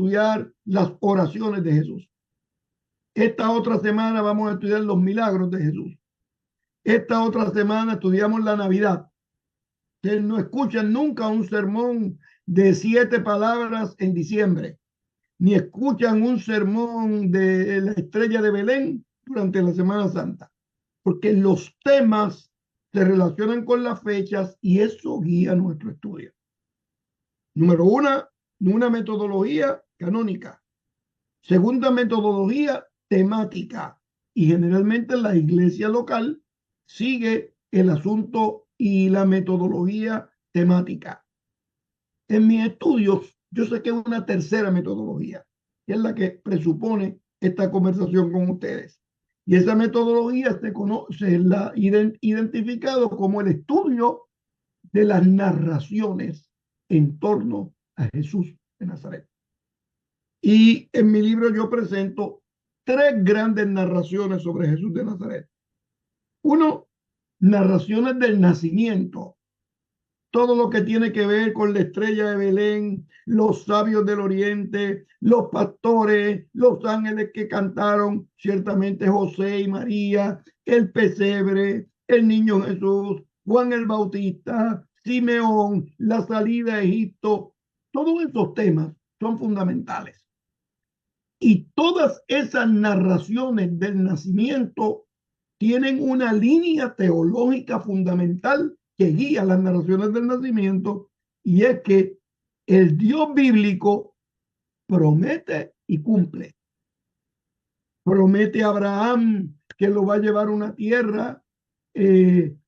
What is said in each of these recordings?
estudiar las oraciones de Jesús. Esta otra semana vamos a estudiar los milagros de Jesús. Esta otra semana estudiamos la Navidad. Ustedes no escuchan nunca un sermón de 7 palabras en diciembre, ni escuchan un sermón de la estrella de Belén durante la Semana Santa, porque los temas se relacionan con las fechas y eso guía nuestro estudio. Número uno, una metodología canónica. Segunda metodología temática. Y generalmente la iglesia local sigue el asunto y la metodología temática. En mis estudios, yo saqué una tercera metodología, que es la que presupone esta conversación con ustedes. Y esa metodología se la identificado como el estudio de las narraciones en torno a Jesús de Nazaret. Y en mi libro yo presento 3 grandes narraciones sobre Jesús de Nazaret. Uno, narraciones del nacimiento. Todo lo que tiene que ver con la estrella de Belén, los sabios del oriente, los pastores, los ángeles que cantaron, ciertamente José y María, el pesebre, el niño Jesús, Juan el Bautista, Simeón, la salida a Egipto. Todos esos temas son fundamentales. Y todas esas narraciones del nacimiento tienen una línea teológica fundamental que guía las narraciones del nacimiento, y es que el Dios bíblico promete y cumple. Promete a Abraham que lo va a llevar a una tierra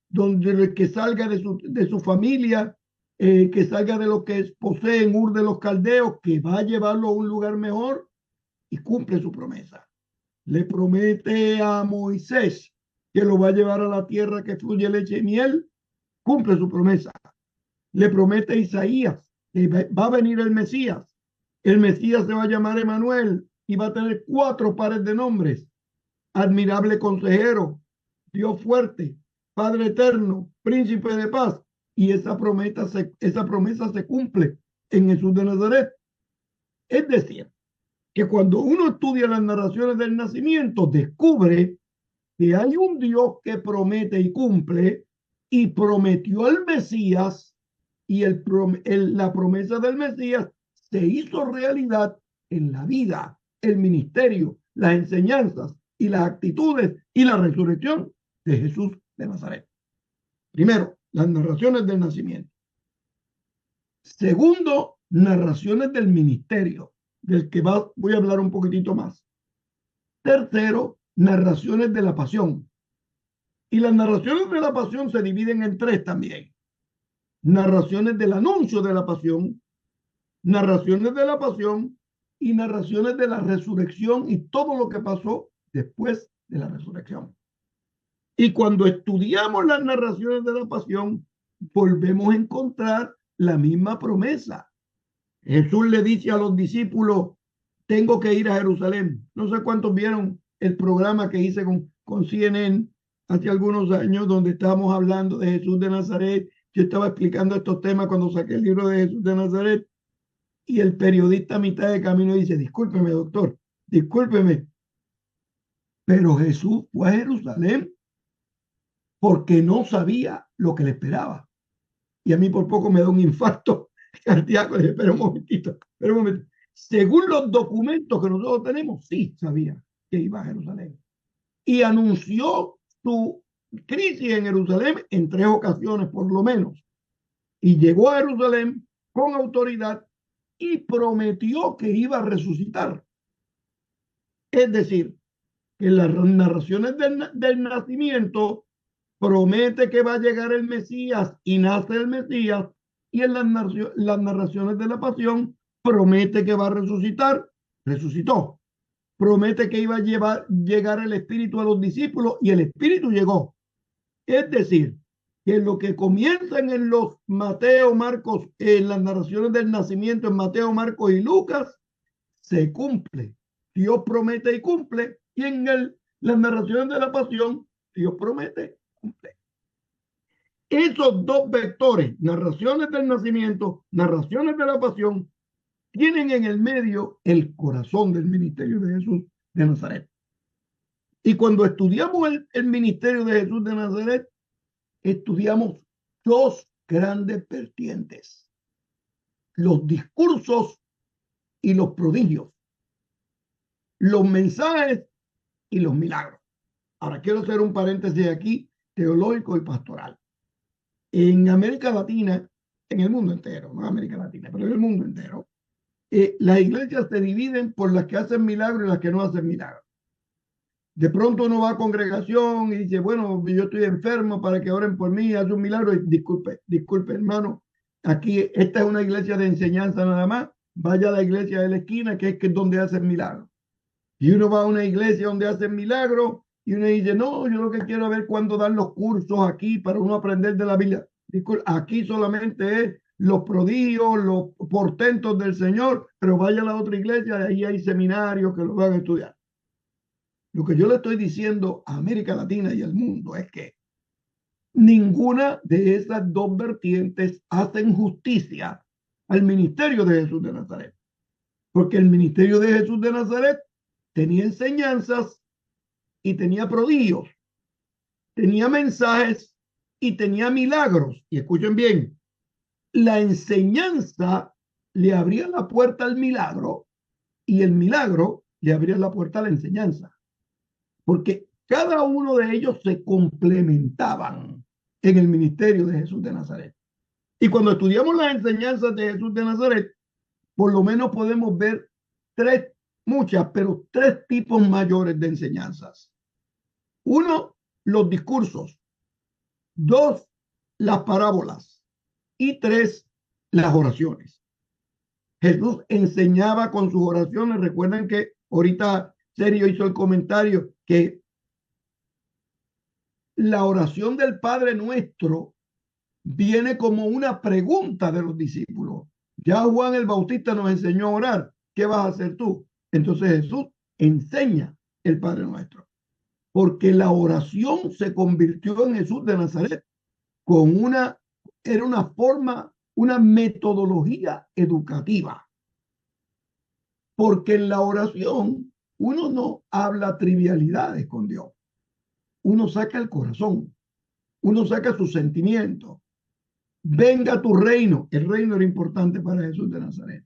donde que salga de su familia, que salga de lo que posee en Ur de los Caldeos, que va a llevarlo a un lugar mejor, y cumple su promesa. Le promete a Moisés que lo va a llevar a la tierra que fluye leche y miel, cumple su promesa. Le promete a Isaías que va a venir el Mesías se va a llamar Emanuel y va a tener 4 pares de nombres: admirable consejero, Dios fuerte, Padre eterno, príncipe de paz. Y esa promesa se cumple en Jesús de Nazaret. Es decir, que cuando uno estudia las narraciones del nacimiento, descubre que hay un Dios que promete y cumple, y prometió al Mesías, y la promesa del Mesías se hizo realidad en la vida, el ministerio, las enseñanzas y las actitudes y la resurrección de Jesús de Nazaret. Primero, las narraciones del nacimiento. Segundo, narraciones del ministerio, del que voy a hablar un poquitito más. Tercero, narraciones de la pasión. Y las narraciones de la pasión se dividen en 3 también. Narraciones del anuncio de la pasión, narraciones de la pasión y narraciones de la resurrección y todo lo que pasó después de la resurrección. Y cuando estudiamos las narraciones de la pasión, volvemos a encontrar la misma promesa. Jesús le dice a los discípulos: tengo que ir a Jerusalén. No sé cuántos vieron el programa que hice con CNN hace algunos años, donde estábamos hablando de Jesús de Nazaret. Yo estaba explicando estos temas cuando saqué el libro de Jesús de Nazaret, y el periodista a mitad de camino dice: discúlpeme, doctor, discúlpeme, pero Jesús fue a Jerusalén porque no sabía lo que le esperaba. Y a mí por poco me da un infarto cardíaco. Le dije: espera un momentito, espera un momentito. Según los documentos que nosotros tenemos, sí sabía que iba a Jerusalén. Y anunció su crisis en Jerusalén en 3 ocasiones por lo menos. Y llegó a Jerusalén con autoridad y prometió que iba a resucitar. Es decir, que en las narraciones del nacimiento promete que va a llegar el Mesías y nace el Mesías, y en las narraciones de la pasión promete que va a resucitar, resucitó. Promete que iba a llegar el Espíritu a los discípulos, y el Espíritu llegó. Es decir, que lo que comienzan en los Mateo, Marcos, en las narraciones del nacimiento en Mateo, Marcos y Lucas, se cumple. Dios promete y cumple, y en las narraciones de la pasión, Dios promete y cumple. Esos 2 vectores, narraciones del nacimiento, narraciones de la pasión, tienen en el medio el corazón del ministerio de Jesús de Nazaret. Y cuando estudiamos el ministerio de Jesús de Nazaret, estudiamos dos grandes vertientes: los discursos y los prodigios, los mensajes y los milagros. Ahora quiero hacer un paréntesis aquí, teológico y pastoral. En América Latina, en el mundo entero, no América Latina, pero en el mundo entero, las iglesias se dividen por las que hacen milagros y las que no hacen milagros. De pronto uno va a congregación y dice, bueno, yo estoy enfermo para que oren por mí, hace un milagro. Y disculpe, hermano, aquí esta es una iglesia de enseñanza nada más. Vaya a la iglesia de la esquina, que es donde hacen milagros. Y uno va a una iglesia donde hacen milagros y uno dice, no, yo lo que quiero es ver cuándo dan los cursos aquí para uno aprender de la Biblia. Aquí solamente es los prodigios, los portentos del Señor, pero vaya a la otra iglesia, ahí hay seminarios que lo van a estudiar. Lo que yo le estoy diciendo a América Latina y al mundo es que ninguna de esas dos vertientes hacen justicia al ministerio de Jesús de Nazaret. Porque el ministerio de Jesús de Nazaret tenía enseñanzas y tenía prodigios, tenía mensajes y tenía milagros. Y escuchen bien, la enseñanza le abría la puerta al milagro y el milagro le abría la puerta a la enseñanza. Porque cada uno de ellos se complementaban en el ministerio de Jesús de Nazaret. Y cuando estudiamos las enseñanzas de Jesús de Nazaret, por lo menos podemos ver tres tipos mayores de enseñanzas. Uno, los discursos. Dos, las parábolas. Y tres, las oraciones. Jesús enseñaba con sus oraciones. Recuerden que ahorita Sergio hizo el comentario que la oración del Padre Nuestro viene como una pregunta de los discípulos. Ya Juan el Bautista nos enseñó a orar. ¿Qué vas a hacer tú? Entonces Jesús enseña el Padre Nuestro. Porque la oración se convirtió en Jesús de Nazaret era una forma, una metodología educativa. Porque en la oración uno no habla trivialidades con Dios. Uno saca el corazón, uno saca sus sentimientos. Venga tu reino. El reino era importante para Jesús de Nazaret.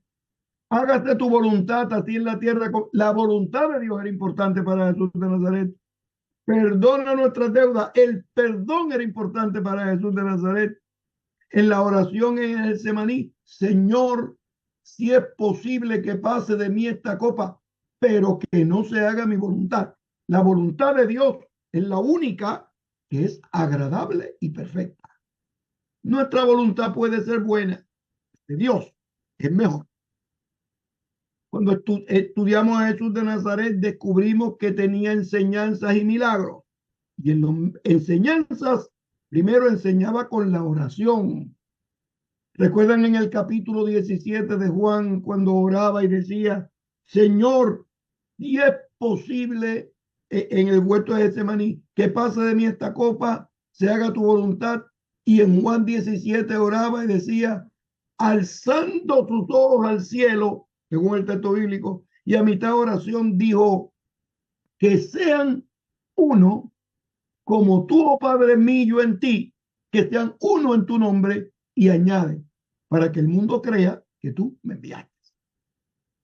Hágase tu voluntad así en la tierra. La voluntad de Dios era importante para Jesús de Nazaret. Perdona nuestras deudas. El perdón era importante para Jesús de Nazaret. En la oración en el Getsemaní, Señor, si es posible que pase de mí esta copa, pero que no se haga mi voluntad. La voluntad de Dios es la única que es agradable y perfecta. Nuestra voluntad puede ser buena, de Dios es mejor. Cuando estudiamos a Jesús de Nazaret, descubrimos que tenía enseñanzas y milagros. Y en las enseñanzas, primero enseñaba con la oración. ¿Recuerdan en el capítulo 17 de Juan cuando oraba y decía, Señor, si es posible en el huerto de Getsemaní, que pase de mí esta copa, se haga tu voluntad? Y en Juan 17 oraba y decía, alzando sus ojos al cielo, según el texto bíblico, y a mitad de oración dijo, que sean uno, como tú, oh Padre mío, en ti, que sean uno en tu nombre, y añade, para que el mundo crea que tú me enviaste.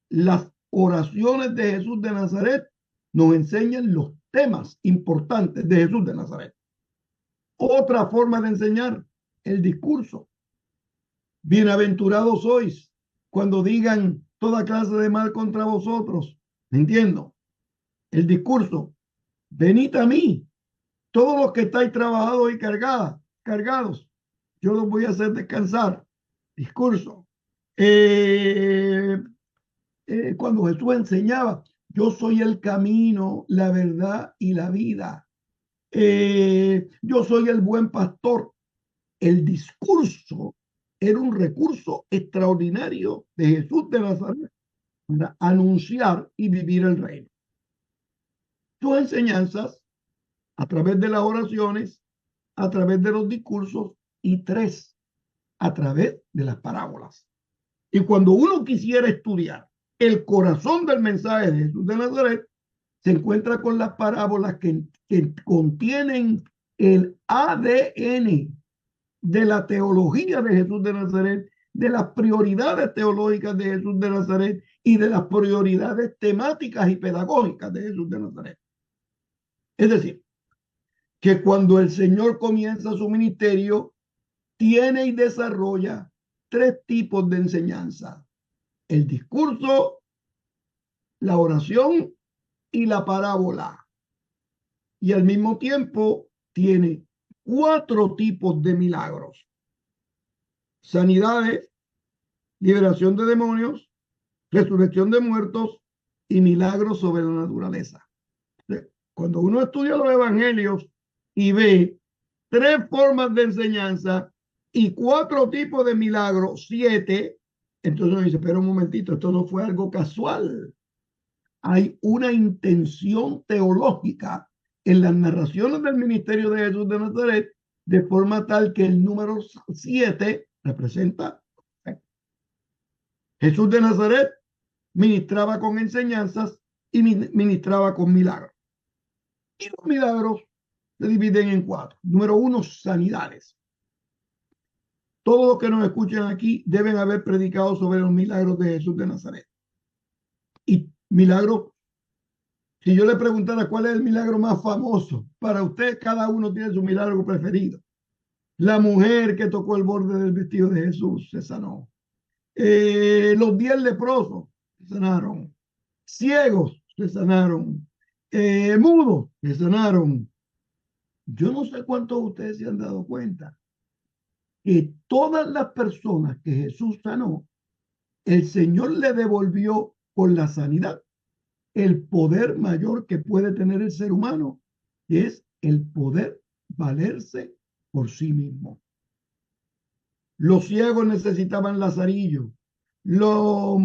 Las oraciones de Jesús de Nazaret nos enseñan los temas importantes de Jesús de Nazaret. Otra forma de enseñar, el discurso. Bienaventurados sois cuando digan toda clase de mal contra vosotros. ¿Me entiendo? El discurso. Venid a mí, todos los que estáis trabajados y cargados, yo los voy a hacer descansar. Discurso. Cuando Jesús enseñaba, yo soy el camino, la verdad y la vida. Yo soy el buen pastor. El discurso era un recurso extraordinario de Jesús de Nazaret para anunciar y vivir el reino. Sus enseñanzas, a través de las oraciones, a través de los discursos, y tres, a través de las parábolas. Y cuando uno quisiera estudiar el corazón del mensaje de Jesús de Nazaret, se encuentra con las parábolas que contienen el ADN de la teología de Jesús de Nazaret, de las prioridades teológicas de Jesús de Nazaret y de las prioridades temáticas y pedagógicas de Jesús de Nazaret. Es decir, que cuando el Señor comienza su ministerio, tiene y desarrolla tres tipos de enseñanza: el discurso, la oración y la parábola. Y al mismo tiempo tiene cuatro tipos de milagros: sanidades, liberación de demonios, resurrección de muertos y milagros sobre la naturaleza. Cuando uno estudia los evangelios y ve tres formas de enseñanza y cuatro tipos de milagros, 7, entonces uno dice, pero un momentito, esto no fue algo casual. Hay una intención teológica en las narraciones del ministerio de Jesús de Nazaret, de forma tal que el número 7 representa Jesús de Nazaret ministraba con enseñanzas y ministraba con milagros. Y los milagros se dividen en 4. Número 1, sanidades. Todos los que nos escuchan aquí deben haber predicado sobre los milagros de Jesús de Nazaret. Y milagros, si yo le preguntara cuál es el milagro más famoso, para usted cada uno tiene su milagro preferido. La mujer que tocó el borde del vestido de Jesús se sanó. Los 10 leprosos se sanaron. Ciegos se sanaron. Mudos se sanaron. Yo no sé cuántos de ustedes se han dado cuenta que todas las personas que Jesús sanó, el Señor le devolvió con la sanidad el poder mayor que puede tener el ser humano, que es el poder valerse por sí mismo. Los ciegos necesitaban lazarillo. Los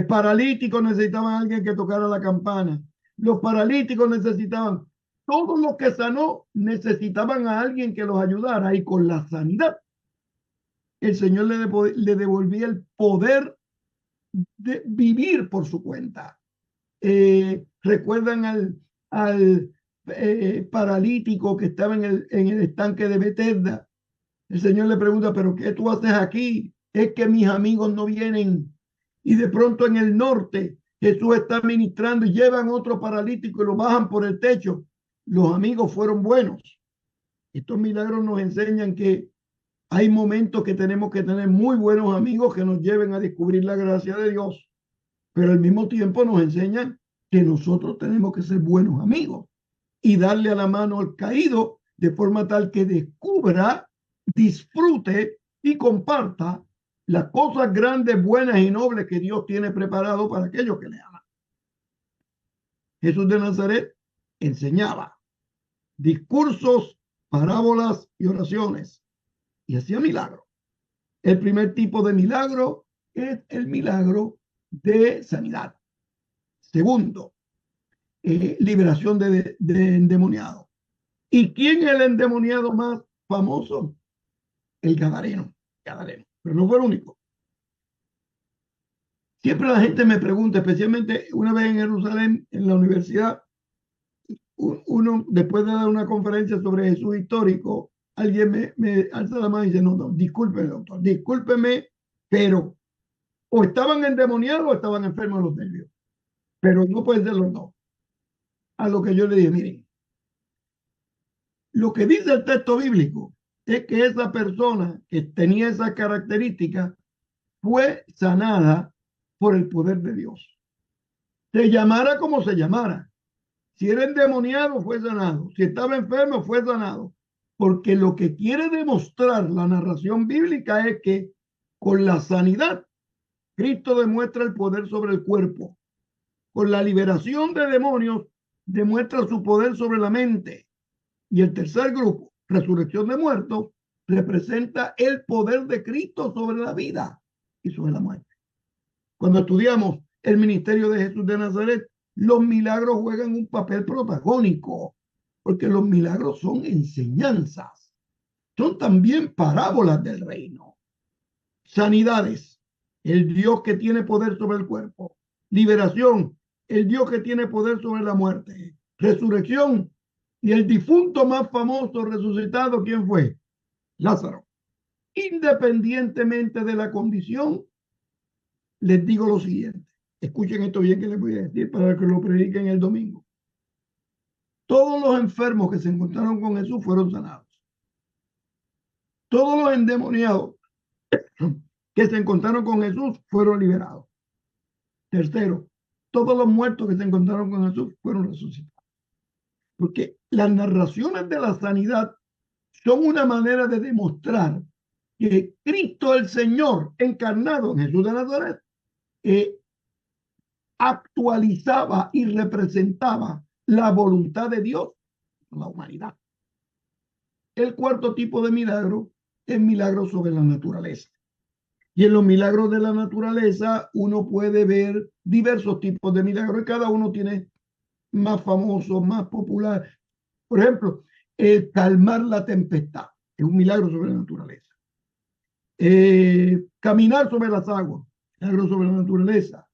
paralíticos necesitaban a alguien que tocara la campana. Los paralíticos necesitaban, todos los que sanó necesitaban a alguien que los ayudara, y con la sanidad el Señor le devolvía el poder de vivir por su cuenta. Recuerdan al paralítico que estaba en el estanque de Betesda. El Señor le pregunta, ¿pero qué tú haces aquí? Es que mis amigos no vienen. Y de pronto en el norte Jesús está ministrando y llevan otro paralítico y lo bajan por el techo. Los amigos fueron buenos. Estos milagros nos enseñan que hay momentos que tenemos que tener muy buenos amigos que nos lleven a descubrir la gracia de Dios, pero al mismo tiempo nos enseñan que nosotros tenemos que ser buenos amigos y darle a la mano al caído de forma tal que descubra, disfrute y comparta las cosas grandes, buenas y nobles que Dios tiene preparado para aquellos que le aman. Jesús de Nazaret enseñaba discursos, parábolas y oraciones, y hacía milagros. El primer tipo de milagro es el milagro de sanidad. Segundo, liberación de endemoniados. ¿Y quién es el endemoniado más famoso? El Gadareno. Pero no fue el único. Siempre la gente me pregunta, especialmente una vez en Jerusalén, en la universidad, uno, después de dar una conferencia sobre Jesús histórico, alguien me alza la mano y dice, no, discúlpeme, doctor, discúlpeme, pero o estaban endemoniados o estaban enfermos de los nervios. Pero no pueden ser los dos. A lo que yo le dije, miren, lo que dice el texto bíblico es que esa persona que tenía esas características fue sanada por el poder de Dios. Se llamara como se llamara. Si era endemoniado, fue sanado. Si estaba enfermo, fue sanado. Porque lo que quiere demostrar la narración bíblica es que con la sanidad, Cristo demuestra el poder sobre el cuerpo. Con la liberación de demonios, demuestra su poder sobre la mente. Y el tercer grupo, resurrección de muertos, representa el poder de Cristo sobre la vida y sobre la muerte. Cuando estudiamos el ministerio de Jesús de Nazaret, los milagros juegan un papel protagónico, porque los milagros son enseñanzas, son también parábolas del reino. Sanidades. el Dios que tiene poder sobre el cuerpo. Liberación, el Dios que tiene poder sobre la muerte. Resurrección, y el difunto más famoso resucitado, ¿quién fue? Lázaro. Independientemente de la condición, les digo lo siguiente. Escuchen esto bien que les voy a decir para que lo prediquen el domingo. Todos los enfermos que se encontraron con Jesús fueron sanados. Todos los endemoniados que se encontraron con Jesús fueron liberados. Tercero, todos los muertos que se encontraron con Jesús fueron resucitados. Porque las narraciones de la sanidad son una manera de demostrar que Cristo el Señor encarnado en Jesús de Nazaret actualizaba y representaba la voluntad de Dios en la humanidad. El cuarto tipo de milagro es milagro sobre la naturaleza. Y en los milagros de la naturaleza uno puede ver diversos tipos de milagros y cada uno tiene más famoso, más popular. Por ejemplo, el calmar la tempestad es un milagro sobre la naturaleza. Caminar sobre las aguas, milagro sobre la naturaleza.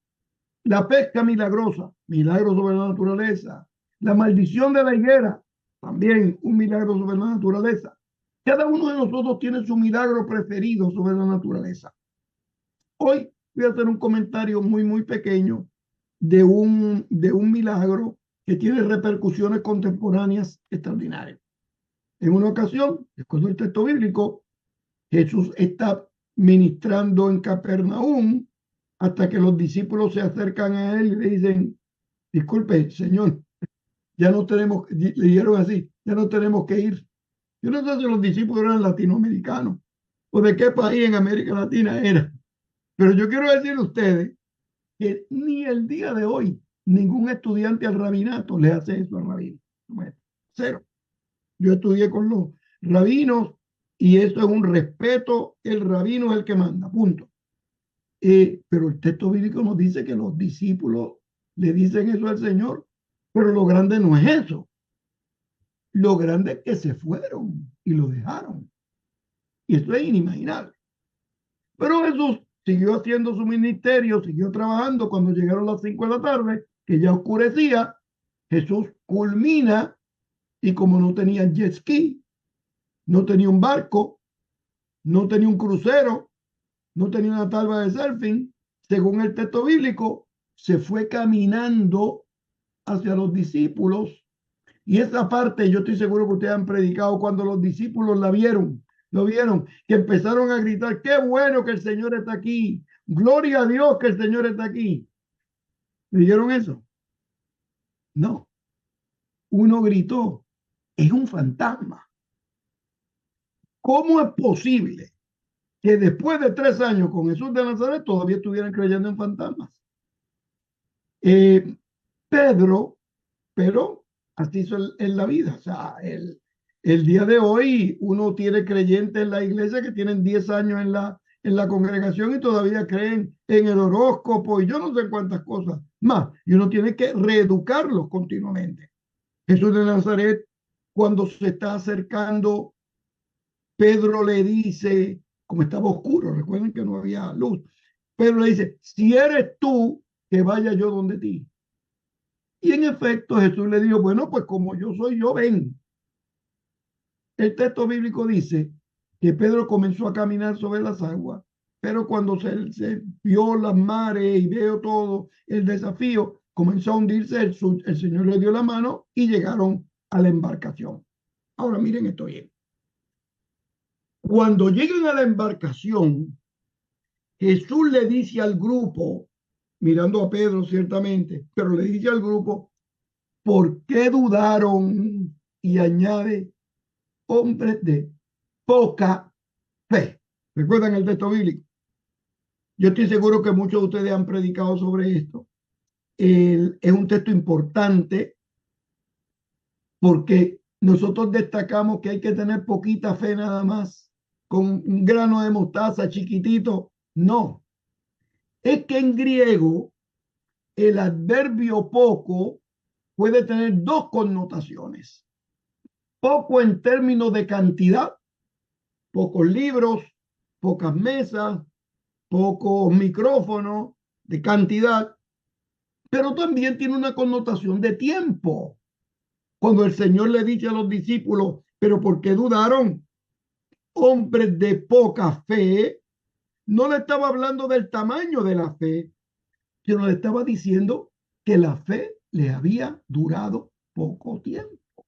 La pesca milagrosa, milagro sobre la naturaleza. La maldición de la higuera, también un milagro sobre la naturaleza. Cada uno de nosotros tiene su milagro preferido sobre la naturaleza. Hoy voy a hacer un comentario muy pequeño de un milagro que tiene repercusiones contemporáneas extraordinarias. En una ocasión, después del texto bíblico, Jesús está ministrando en Capernaum hasta que los discípulos se acercan a él y le dicen, disculpe, Señor, ya no tenemos, le dijeron así, ya no tenemos que ir. Yo no sé si los discípulos eran latinoamericanos o de qué país en América Latina eran, pero yo quiero decirle a ustedes que ni el día de hoy ningún estudiante al rabinato le hace eso al rabino. Bueno, cero. Yo estudié con los rabinos y eso es un respeto, el rabino es el que manda, punto. Pero el texto bíblico nos dice que los discípulos le dicen eso al Señor, pero lo grande no es eso. Lo grande es que se fueron y lo dejaron. Y eso es inimaginable. Pero Jesús siguió haciendo su ministerio, siguió trabajando. Cuando llegaron las 5 de la tarde, que ya oscurecía, Jesús culmina y como no tenía jet ski, no tenía un barco, no tenía un crucero, no tenía una tabla de surfing, según el texto bíblico, se fue caminando hacia los discípulos. Y esa parte yo estoy seguro que ustedes han predicado cuando los discípulos lo vieron, que empezaron a gritar, qué bueno que el Señor está aquí, gloria a Dios que el Señor está aquí. ¿Dijeron eso? No. Uno gritó, es un fantasma. ¿Cómo es posible que después de 3 años con Jesús de Nazaret todavía estuvieran creyendo en fantasmas? Pedro, pero así es en la vida. O sea, el día de hoy uno tiene creyentes en la iglesia que tienen 10 años en la congregación y todavía creen en el horóscopo y yo no sé cuántas cosas más. Y uno tiene que reeducarlos continuamente. Jesús de Nazaret, cuando se está acercando, Pedro le dice, como estaba oscuro, recuerden que no había luz, Pedro le dice, si eres tú, que vaya yo donde ti. Y en efecto Jesús le dijo, bueno, pues como yo soy yo, ven. El texto bíblico dice que Pedro comenzó a caminar sobre las aguas, pero cuando se vio las mares y vio todo el desafío, comenzó a hundirse, el Señor le dio la mano y llegaron a la embarcación. Ahora miren esto bien. Cuando llegan a la embarcación, Jesús le dice al grupo, mirando a Pedro ciertamente, pero le dice al grupo, ¿por qué dudaron? Y añade, hombres de poca fe. ¿Recuerdan el texto bíblico? Yo estoy seguro que muchos de ustedes han predicado sobre esto. Es un texto importante porque nosotros destacamos que hay que tener poquita fe nada más, con un grano de mostaza chiquitito. No, es que en griego el adverbio poco puede tener dos connotaciones. Poco en términos de cantidad, pocos libros, pocas mesas, pocos micrófonos, de cantidad, pero también tiene una connotación de tiempo. Cuando el Señor le dice a los discípulos, pero ¿por qué dudaron? Hombres de poca fe, no le estaba hablando del tamaño de la fe, sino le estaba diciendo que la fe le había durado poco tiempo.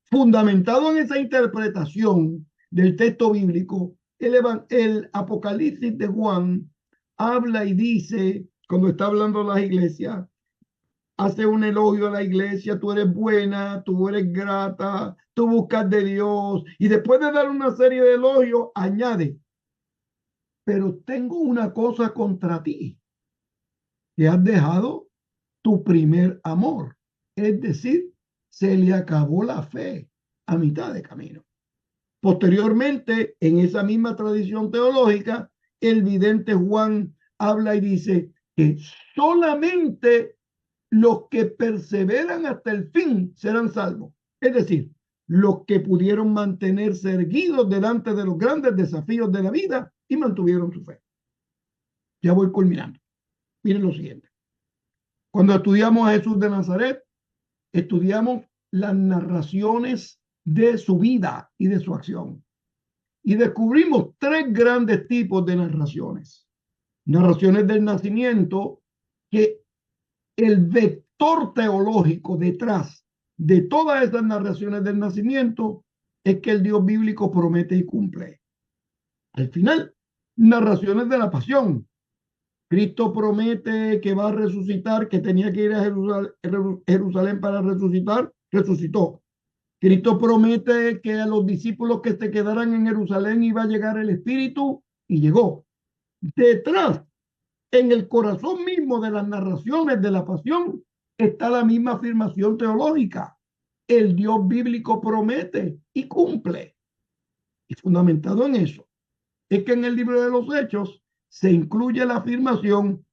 Fundamentado en esa interpretación del texto bíblico, el Apocalipsis de Juan habla y dice, cuando está hablando de las iglesias, hace un elogio a la iglesia: tú eres buena, tú eres grata, tú buscas de Dios, y después de dar una serie de elogios, añade: pero tengo una cosa contra ti, que has dejado tu primer amor. Es decir, se le acabó la fe a mitad de camino. Posteriormente, en esa misma tradición teológica, el vidente Juan habla y dice que solamente los que perseveran hasta el fin serán salvos. Es decir, los que pudieron mantenerse erguidos delante de los grandes desafíos de la vida y mantuvieron su fe. Ya voy culminando. Miren lo siguiente. Cuando estudiamos a Jesús de Nazaret, estudiamos las narraciones de su vida y de su acción. Y descubrimos tres grandes tipos de narraciones. Narraciones del nacimiento, que el vector teológico detrás de todas esas narraciones del nacimiento es que el Dios bíblico promete y cumple. Al final, narraciones de la pasión. Cristo promete que va a resucitar, que tenía que ir a Jerusalén para resucitar, resucitó. Cristo promete que a los discípulos que se quedaran en Jerusalén iba a llegar el Espíritu, y llegó. Detrás, en el corazón mismo de las narraciones de la pasión, está la misma afirmación teológica: el Dios bíblico promete y cumple. Y fundamentado en eso, es que en el libro de los Hechos se incluye la afirmación: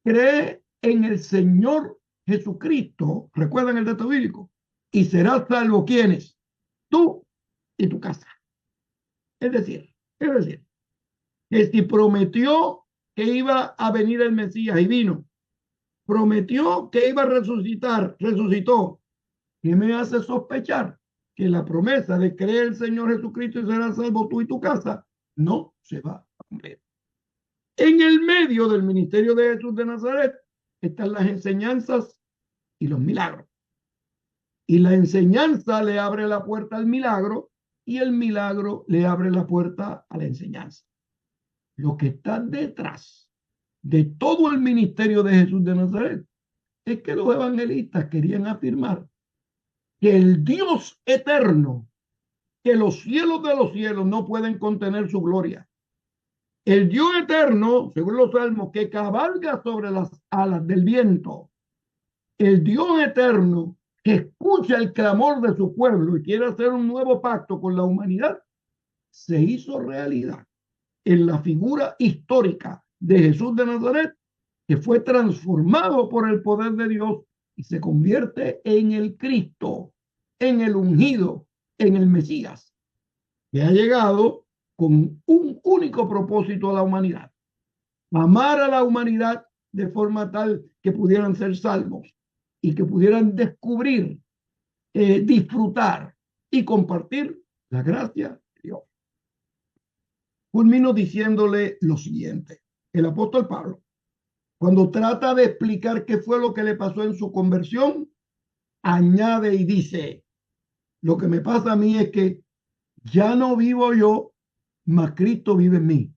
cree en el Señor Jesucristo, recuerdan el texto bíblico, y serás salvo. ¿Quiénes? Tú y tu casa. Es decir, que si prometió que iba a venir el Mesías y vino, prometió que iba a resucitar, resucitó, ¿qué me hace sospechar que la promesa de creer en el Señor Jesucristo y serás salvo tú y tu casa no se va a cumplir? En el medio del ministerio de Jesús de Nazaret están las enseñanzas y los milagros. Y la enseñanza le abre la puerta al milagro, y el milagro le abre la puerta a la enseñanza. Lo que está detrás de todo el ministerio de Jesús de Nazaret es que los evangelistas querían afirmar que el Dios eterno, que los cielos de los cielos no pueden contener su gloria, el Dios eterno, según los salmos, que cabalga sobre las alas del viento, el Dios eterno que escucha el clamor de su pueblo y quiere hacer un nuevo pacto con la humanidad, se hizo realidad en la figura histórica de Jesús de Nazaret, que fue transformado por el poder de Dios y se convierte en el Cristo, en el ungido, en el Mesías, que ha llegado con un único propósito a la humanidad: amar a la humanidad de forma tal que pudieran ser salvos y que pudieran descubrir, disfrutar y compartir la gracia de Dios. Culmino diciéndole lo siguiente: el apóstol Pablo, cuando trata de explicar qué fue lo que le pasó en su conversión, añade y dice: lo que me pasa a mí es que ya no vivo yo, mas Cristo vive en mí.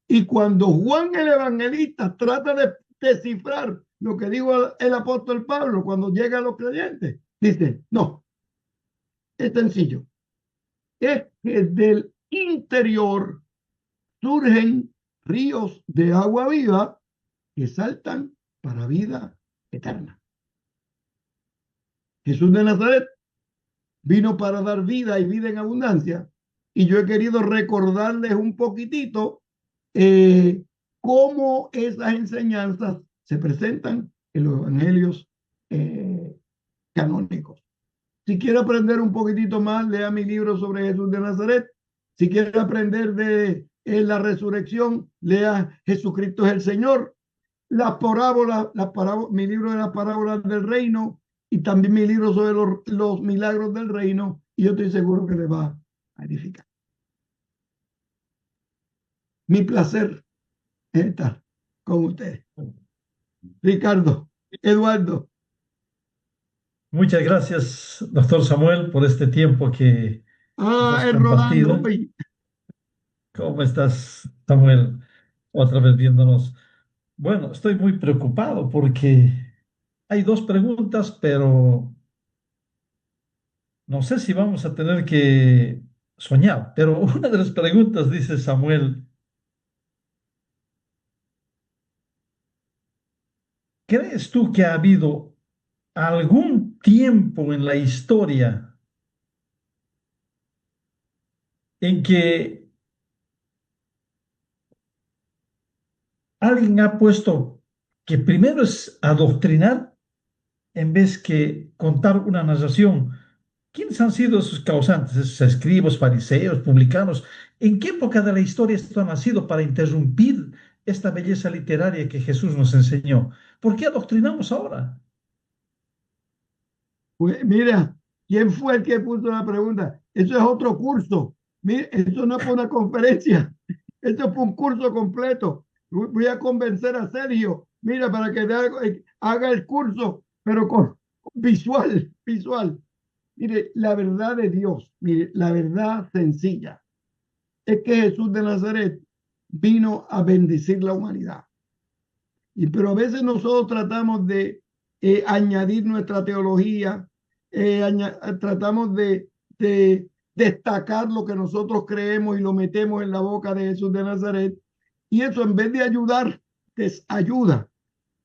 Y cuando Juan el Evangelista trata de descifrar lo que dijo el apóstol Pablo cuando llega a los creyentes, dice: no, es sencillo. Es que del interior surgen ríos de agua viva que saltan para vida eterna. Jesús de Nazaret vino para dar vida y vida en abundancia, y yo he querido recordarles un poquitito eh, cómo esas enseñanzas se presentan en los evangelios canónicos. Si quiere aprender un poquitito más, lea mi libro sobre Jesús de Nazaret. Si quiere aprender de en la resurrección, lea Jesucristo es el Señor. Las parábolas, mi libro de las parábolas del reino y también mi libro sobre los milagros del reino, y yo estoy seguro que le va a edificar. Mi placer es estar con ustedes. Ricardo, Eduardo. Muchas gracias, doctor Samuel, por este tiempo que nos has Es Rolando compartido. hoy. ¿Cómo estás, Samuel? Otra vez viéndonos. Bueno, estoy muy preocupado porque hay dos preguntas, pero no sé si vamos a tener que soñar. Pero una de las preguntas dice Samuel, ¿crees tú que ha habido algún tiempo en la historia en que alguien ha puesto que primero es adoctrinar en vez que contar una narración? ¿Quiénes han sido sus causantes, esos escribas, fariseos, publicanos? ¿En qué época de la historia esto ha nacido para interrumpir esta belleza literaria que Jesús nos enseñó? ¿Por qué adoctrinamos ahora? Pues, mira, ¿quién fue el que puso la pregunta? Eso es otro curso. Mira, eso no fue una conferencia. Esto fue un curso completo. Voy a convencer a Sergio, mira, para que haga el curso, pero con visual, visual. Mire, la verdad de Dios, mire, la verdad sencilla es que Jesús de Nazaret vino a bendecir la humanidad. Pero a veces nosotros tratamos de añadir nuestra teología, tratamos de destacar lo que nosotros creemos y lo metemos en la boca de Jesús de Nazaret. Y eso en vez de ayudar, desayuda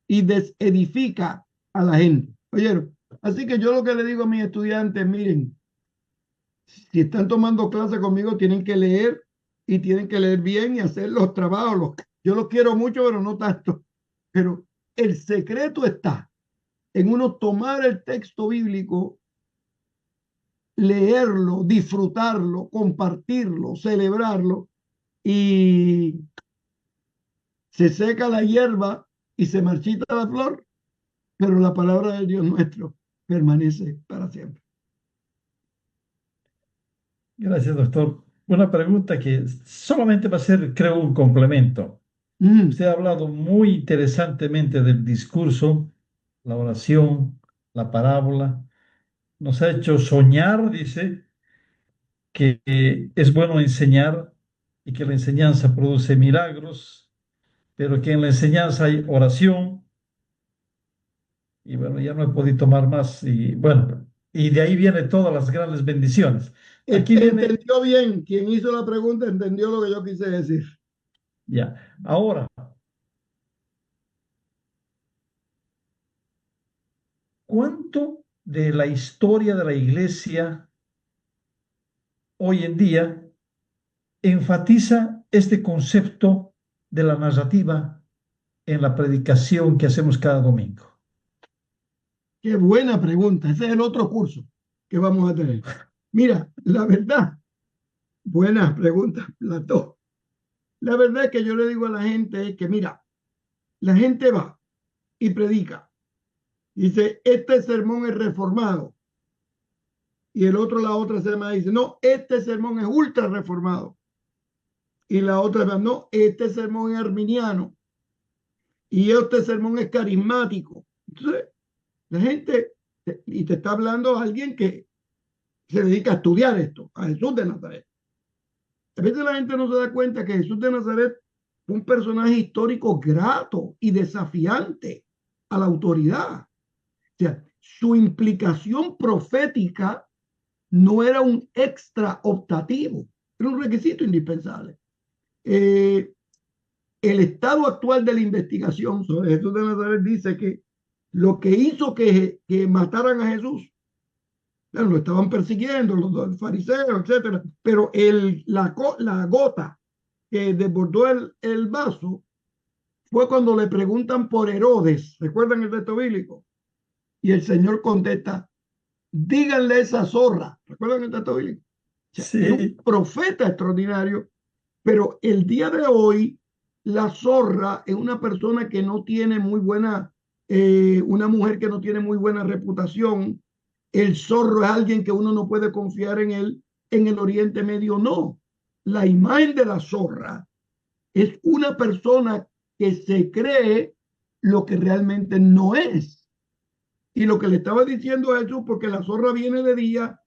y desedifica a la gente. ¿Oyeron? Así que yo lo que le digo a mis estudiantes, miren, si están tomando clase conmigo, tienen que leer y tienen que leer bien y hacer los trabajos. Yo los quiero mucho, pero no tanto. Pero el secreto está en uno tomar el texto bíblico, leerlo, disfrutarlo, compartirlo, celebrarlo, y se seca la hierba y se marchita la flor, pero la palabra de Dios nuestro permanece para siempre. Gracias, doctor. Una pregunta que solamente va a ser, creo, un complemento. Mm. Usted ha hablado muy interesantemente del discurso, la oración, la parábola. Nos ha hecho soñar, dice, que es bueno enseñar y que la enseñanza produce milagros, pero que en la enseñanza hay oración. Y bueno, ya no he podido tomar más. Y bueno, y de ahí vienen todas las grandes bendiciones. Aquí viene, Entendió bien, quien hizo la pregunta entendió lo que yo quise decir. ya, ahora, ¿cuánto de la historia de la iglesia hoy en día enfatiza este concepto de la narrativa en la predicación que hacemos cada domingo? Qué buena pregunta. Ese es el otro curso que vamos a tener. Mira, la verdad, buena pregunta, Platón. La verdad es que yo le digo a la gente es que, mira, la gente va y predica. Dice, este sermón es reformado. Y el otro, la otra semana dice, no, este sermón es ultra reformado. Y la otra, no, este sermón es arminiano. Y este sermón es carismático. Entonces, la gente, y te está hablando alguien que se dedica a estudiar esto, a Jesús de Nazaret. A veces la gente no se da cuenta que Jesús de Nazaret fue un personaje histórico grato y desafiante a la autoridad. O sea, su implicación profética no era un extra optativo, era un requisito indispensable. Eh, el estado actual de la investigación sobre Jesús de Nazaret dice que lo que hizo que mataran a Jesús, claro, lo estaban persiguiendo los fariseos, etcétera, pero la gota que desbordó el vaso fue cuando le preguntan por Herodes, ¿recuerdan el texto bíblico? Y el Señor contesta, díganle esa zorra, ¿recuerdan el texto bíblico? O sea, era un Sí, profeta extraordinario Pero el día de hoy, la zorra es una persona que no tiene muy buena, una mujer que no tiene muy buena reputación. El zorro es alguien que uno no puede confiar en él. En el Oriente Medio no. La imagen de la zorra es una persona que se cree lo que realmente no es. Y lo que le estaba diciendo a Jesús, porque la zorra viene de día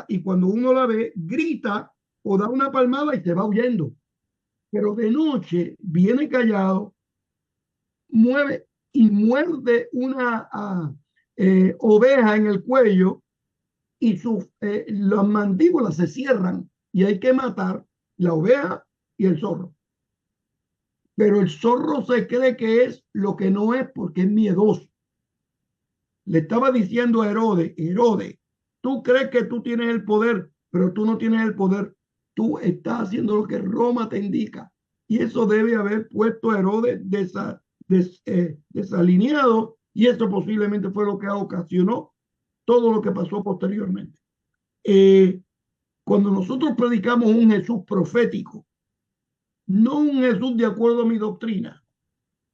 y cuando uno la ve, grita o da una palmada y se va huyendo. Pero de noche viene callado, mueve y muerde una oveja en el cuello y las mandíbulas se cierran y hay que matar la oveja y el zorro. Pero el zorro se cree que es lo que no es porque es miedoso. Le estaba diciendo a Herodes, Herodes, tú crees que tú tienes el poder, pero tú no tienes el poder. Tú estás haciendo lo que Roma te indica. Y eso debe haber puesto a Herodes desalineado, y eso posiblemente fue lo que ocasionó todo lo que pasó posteriormente. Eh, Cuando nosotros predicamos un Jesús profético, no un Jesús de acuerdo a mi doctrina,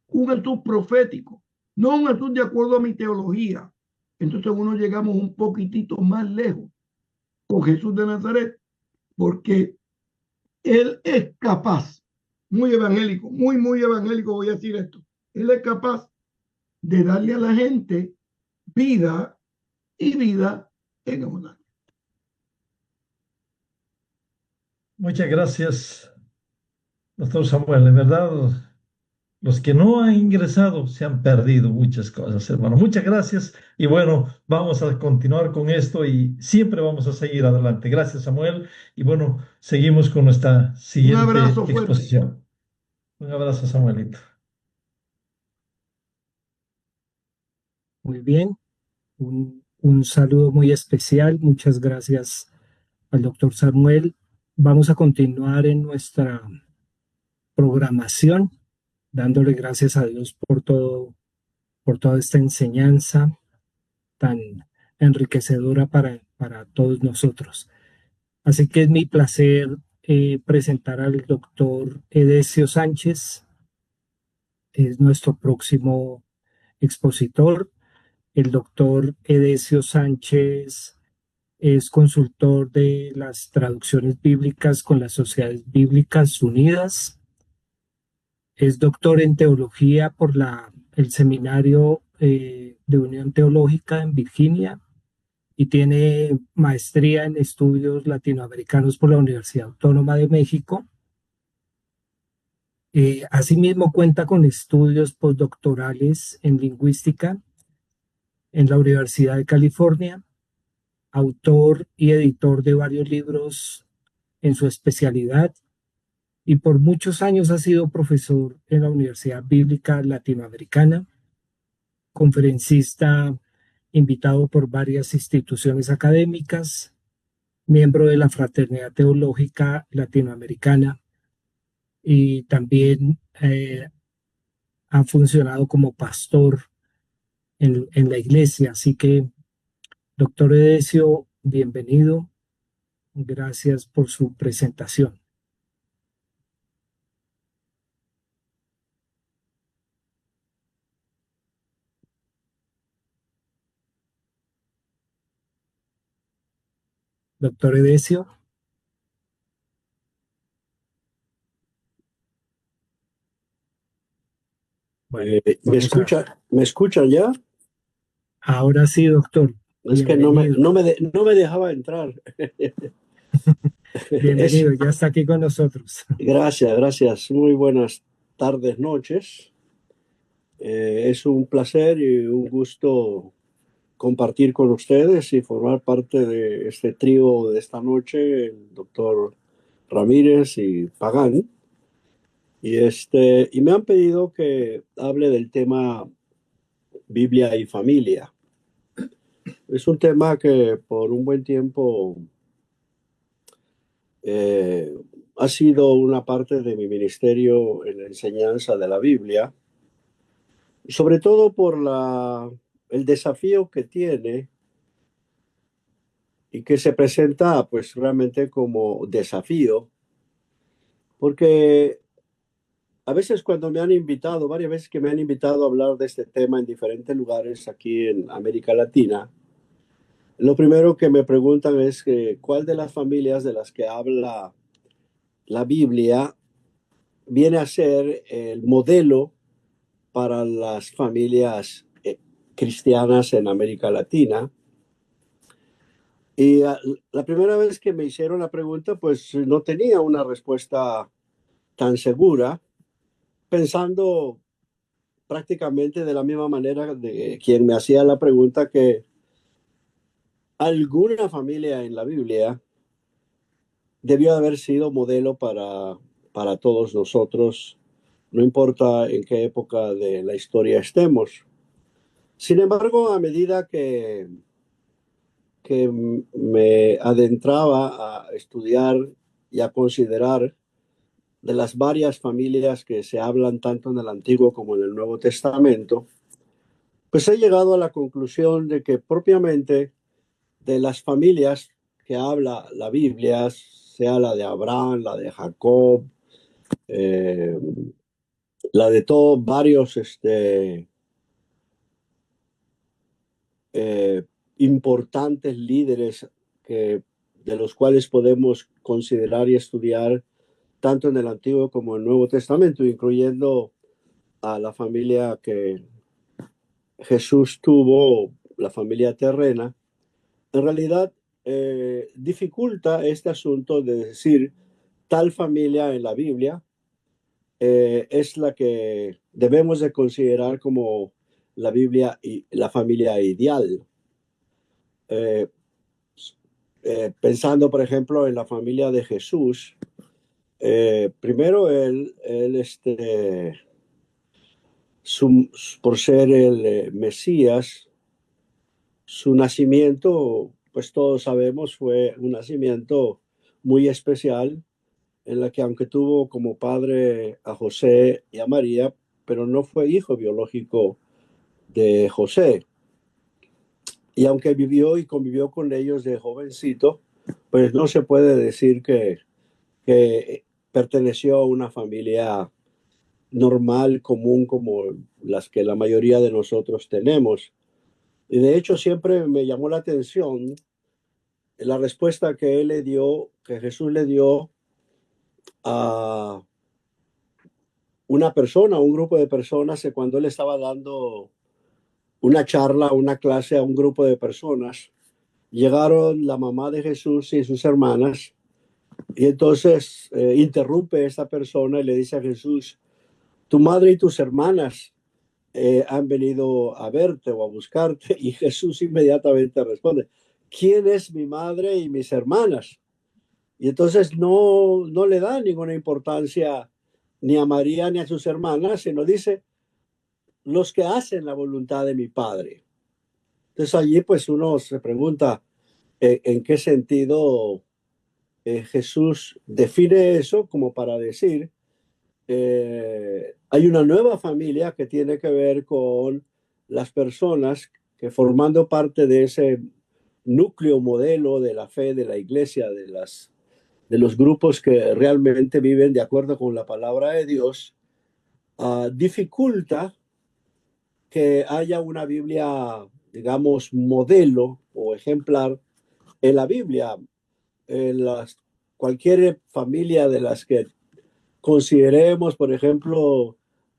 un Jesús profético, no un Jesús de acuerdo a mi teología. Entonces uno llegamos un poquitito más lejos con Jesús de Nazaret, porque Él es capaz, muy evangélico, muy evangélico voy a decir esto, Él es capaz de darle a la gente vida y vida en abundancia. Muchas gracias, doctor Samuel. En verdad, los que no han ingresado se han perdido muchas cosas, hermano. Muchas gracias. Y bueno, vamos a continuar con esto y siempre vamos a seguir adelante. Gracias, Samuel. Y bueno, seguimos con nuestra Un siguiente abrazo fuerte. exposición. Un abrazo, Samuelito. Muy bien, un saludo muy especial. Muchas gracias al doctor Samuel. Vamos a continuar en nuestra programación, dándole gracias a Dios por toda esta enseñanza tan enriquecedora para todos nosotros. Así que es mi placer presentar al doctor Edesio Sánchez, es nuestro próximo expositor. El doctor Edesio Sánchez es consultor de las traducciones bíblicas con las Sociedades Bíblicas Unidas. Es doctor en teología por el Seminario de Unión Teológica en Virginia y tiene maestría en estudios latinoamericanos por la Universidad Autónoma de México. Asimismo cuenta con estudios postdoctorales en lingüística en la Universidad de California, autor y editor de varios libros en su especialidad y por muchos años ha sido profesor en la Universidad Bíblica Latinoamericana, conferencista invitado por varias instituciones académicas, miembro de la Fraternidad Teológica Latinoamericana y también ha funcionado como pastor en la iglesia. Así que, doctor Edesio, bienvenido. Gracias por su presentación. Doctor Edesio. Bueno, ¿Me escucha ya? Ahora sí, doctor. Es que Bienvenido. no me dejaba entrar. Bienvenido, ya está aquí con nosotros. Gracias. Muy buenas tardes, noches. Es un placer y un gusto compartir con ustedes y formar parte de este trío de esta noche, el doctor Ramírez y Pagán. Y me han pedido que hable del tema Biblia y familia. Es un tema que por un buen tiempo ha sido una parte de mi ministerio en la enseñanza de la Biblia, sobre todo por el desafío que tiene y que se presenta pues realmente como desafío porque a veces cuando me han invitado, varias veces que me han invitado a hablar de este tema en diferentes lugares aquí en América Latina, lo primero que me preguntan es que, ¿cuál de las familias de las que habla la Biblia viene a ser el modelo para las familias cristianas en América Latina? Y la primera vez que me hicieron la pregunta, pues no tenía una respuesta tan segura, pensando prácticamente de la misma manera de quien me hacía la pregunta, que alguna familia en la Biblia debió haber sido modelo para todos nosotros, no importa en qué época de la historia estemos. Sin embargo, a medida que me adentraba a estudiar y a considerar de las varias familias que se hablan tanto en el Antiguo como en el Nuevo Testamento, pues he llegado a la conclusión de que propiamente de las familias que habla la Biblia, sea la de Abraham, la de Jacob, eh, la de todos varios eh, importantes líderes de los cuales podemos considerar y estudiar tanto en el Antiguo como en el Nuevo Testamento, incluyendo a la familia que Jesús tuvo, la familia terrena. En realidad, dificulta este asunto de decir tal familia en la Biblia es la que debemos de considerar como la Biblia y la familia ideal. Eh, Pensando, por ejemplo, en la familia de Jesús, primero por ser el Mesías, su nacimiento, pues todos sabemos, fue un nacimiento muy especial, en la que aunque tuvo como padre a José y a María, pero no fue hijo biológico de José. Y aunque vivió y convivió con ellos de jovencito, pues no se puede decir que perteneció a una familia normal, común, como las que la mayoría de nosotros tenemos. Y de hecho siempre me llamó la atención la respuesta que él le dio, que Jesús le dio a una persona, un grupo de personas, cuando él estaba dando una charla, una clase a un grupo de personas. Llegaron la mamá de Jesús y sus hermanas, y entonces interrumpe esta persona y le dice a Jesús: tu madre y tus hermanas han venido a verte o a buscarte. Y Jesús inmediatamente responde: ¿quién es mi madre y mis hermanas? Y entonces no le da ninguna importancia ni a María ni a sus hermanas, sino dice: los que hacen la voluntad de mi Padre. Entonces allí pues uno se pregunta en qué sentido Jesús define eso, como para decir, hay una nueva familia que tiene que ver con las personas que, formando parte de ese núcleo modelo de la fe de la iglesia, de los grupos que realmente viven de acuerdo con la palabra de Dios, dificulta que haya una Biblia, digamos, modelo o ejemplar en la Biblia. En cualquier familia de las que consideremos, por ejemplo,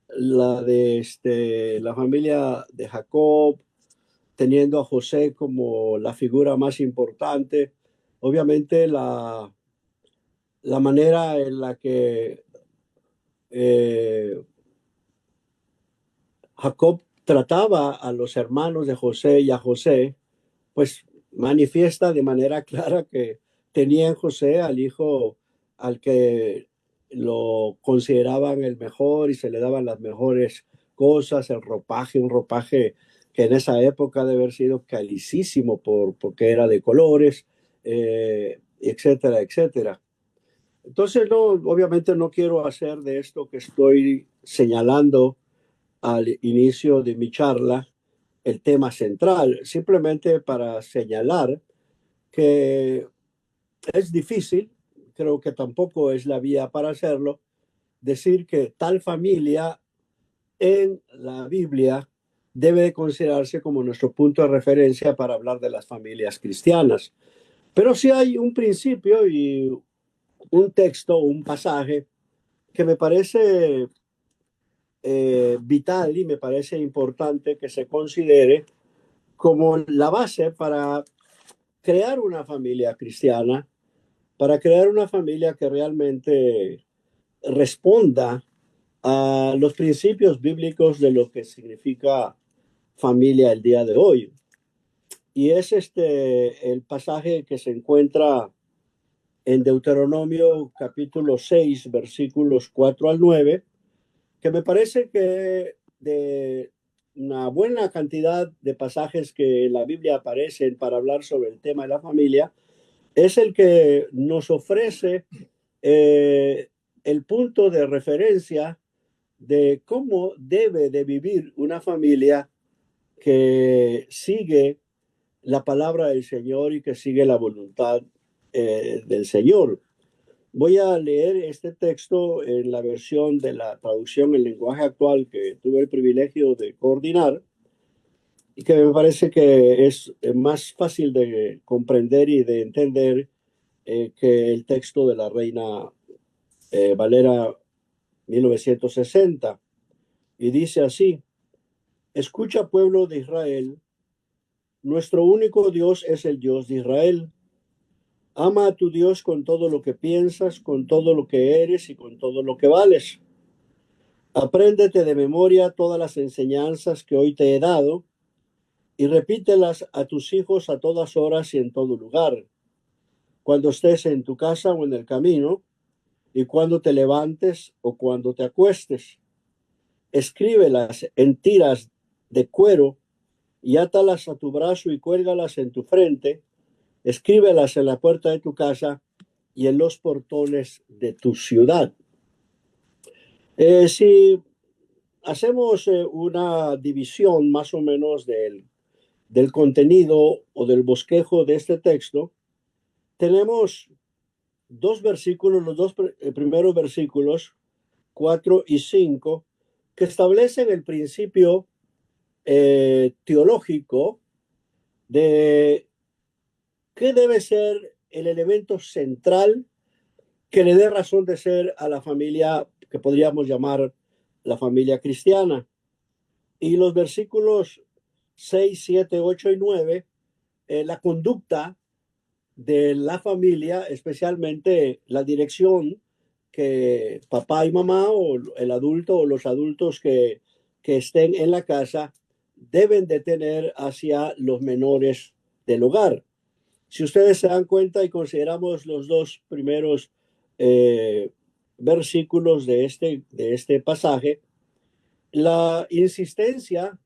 la familia de Jacob, teniendo a José como la figura más importante, obviamente la manera en la que Jacob trataba a los hermanos de José y a José, pues manifiesta de manera clara que tenía en José al hijo al que lo consideraban el mejor y se le daban las mejores cosas, el ropaje, un ropaje que en esa época debe haber sido carísimo porque era de colores, etcétera, etcétera. Entonces, no, obviamente no quiero hacer de esto que estoy señalando al inicio de mi charla el tema central, simplemente para señalar que es difícil, creo que tampoco es la vía para hacerlo, decir que tal familia en la Biblia debe de considerarse como nuestro punto de referencia para hablar de las familias cristianas. Pero sí hay un principio y un texto, un pasaje que me parece vital y me parece importante que se considere como la base para crear una familia cristiana, para crear una familia que realmente responda a los principios bíblicos de lo que significa familia el día de hoy. Y es el pasaje que se encuentra en Deuteronomio capítulo 6, versículos 4 al 9, que me parece que de una buena cantidad de pasajes que en la Biblia aparecen para hablar sobre el tema de la familia, es el que nos ofrece el punto de referencia de cómo debe de vivir una familia que sigue la palabra del Señor y que sigue la voluntad del Señor. Voy a leer este texto en la versión de la traducción en lenguaje actual que tuve el privilegio de coordinar y que me parece que es más fácil de comprender y de entender que el texto de la Reina Valera 1960. Y dice así: escucha, pueblo de Israel, nuestro único Dios es el Dios de Israel. Ama a tu Dios con todo lo que piensas, con todo lo que eres y con todo lo que vales. Apréndete de memoria todas las enseñanzas que hoy te he dado y repítelas a tus hijos a todas horas y en todo lugar, cuando estés en tu casa o en el camino, y cuando te levantes o cuando te acuestes. Escríbelas en tiras de cuero y átalas a tu brazo y cuélgalas en tu frente. Escríbelas en la puerta de tu casa y en los portones de tu ciudad. Si hacemos una división más o menos del contenido o del bosquejo de este texto, tenemos dos versículos, los dos primeros versículos, 4 y 5, que establecen el principio teológico de qué debe ser el elemento central que le dé razón de ser a la familia que podríamos llamar la familia cristiana. Y los versículos 6, 7, 8 y 9, la conducta de la familia, especialmente la dirección que papá y mamá o el adulto o los adultos que estén en la casa deben de tener hacia los menores del hogar. Si ustedes se dan cuenta y consideramos los dos primeros versículos de este pasaje, la insistencia,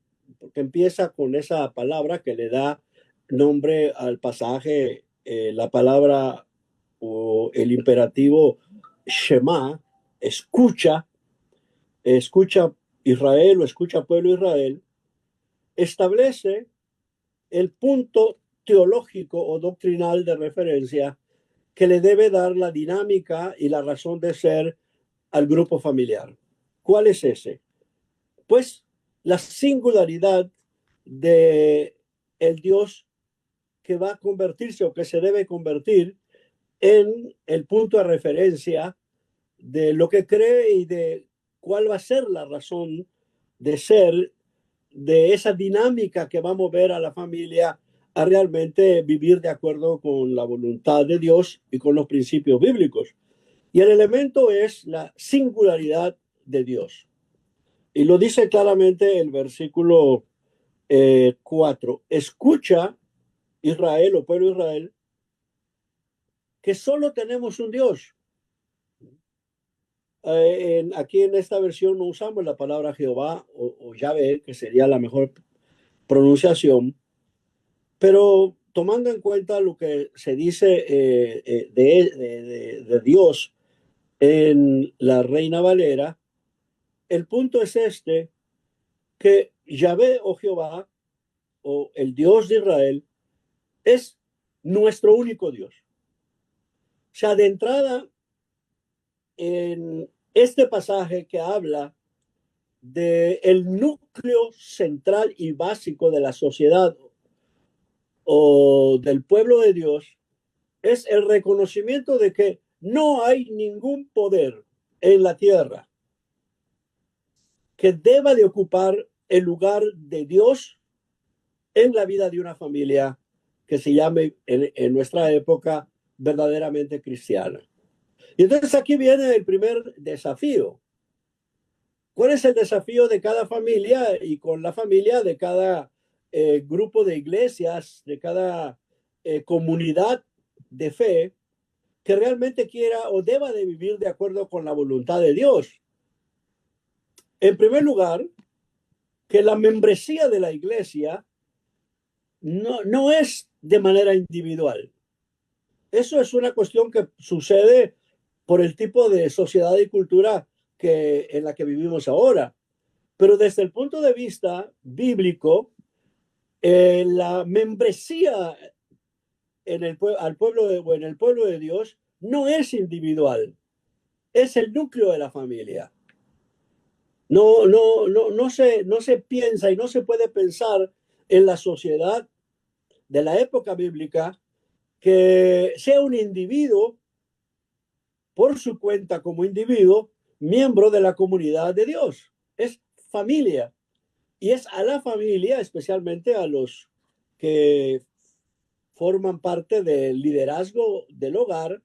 que empieza con esa palabra que le da nombre al pasaje, la palabra o el imperativo Shema, escucha, escucha Israel o escucha pueblo Israel, establece el punto teológico o doctrinal de referencia que le debe dar la dinámica y la razón de ser al grupo familiar. ¿Cuál es ese? Pues la singularidad de el Dios que va a convertirse o que se debe convertir en el punto de referencia de lo que cree y de cuál va a ser la razón de ser de esa dinámica que va a mover a la familia a realmente vivir de acuerdo con la voluntad de Dios y con los principios bíblicos. Y el elemento es la singularidad de Dios. Y lo dice claramente el versículo 4. Escucha, Israel o pueblo Israel, que solo tenemos un Dios. Aquí en esta versión no usamos la palabra Jehová o Yahvé, que sería la mejor pronunciación, pero tomando en cuenta lo que se dice de Dios en la Reina Valera, el punto es que Yahvé o Jehová o el Dios de Israel es nuestro único Dios. sea, de entrada, en este pasaje que habla del núcleo central y básico de la sociedad o del pueblo de Dios, es el reconocimiento de que no hay ningún poder en la tierra que deba de ocupar el lugar de Dios en la vida de una familia que se llame en nuestra época verdaderamente cristiana. Y entonces aquí viene el primer desafío. ¿Cuál es el desafío de cada familia y con la familia de cada grupo de iglesias, de cada comunidad de fe que realmente quiera o deba de vivir de acuerdo con la voluntad de Dios? En primer lugar, que la membresía de la iglesia no es de manera individual. Eso es una cuestión que sucede por el tipo de sociedad y cultura en la que vivimos ahora. Pero desde el punto de vista bíblico, la membresía en el pueblo de Dios no es individual, es el núcleo de la familia. No se piensa y no se puede pensar en la sociedad de la época bíblica que sea un individuo por su cuenta como individuo, miembro de la comunidad de Dios. Es familia. Y es a la familia, especialmente a los que forman parte del liderazgo del hogar,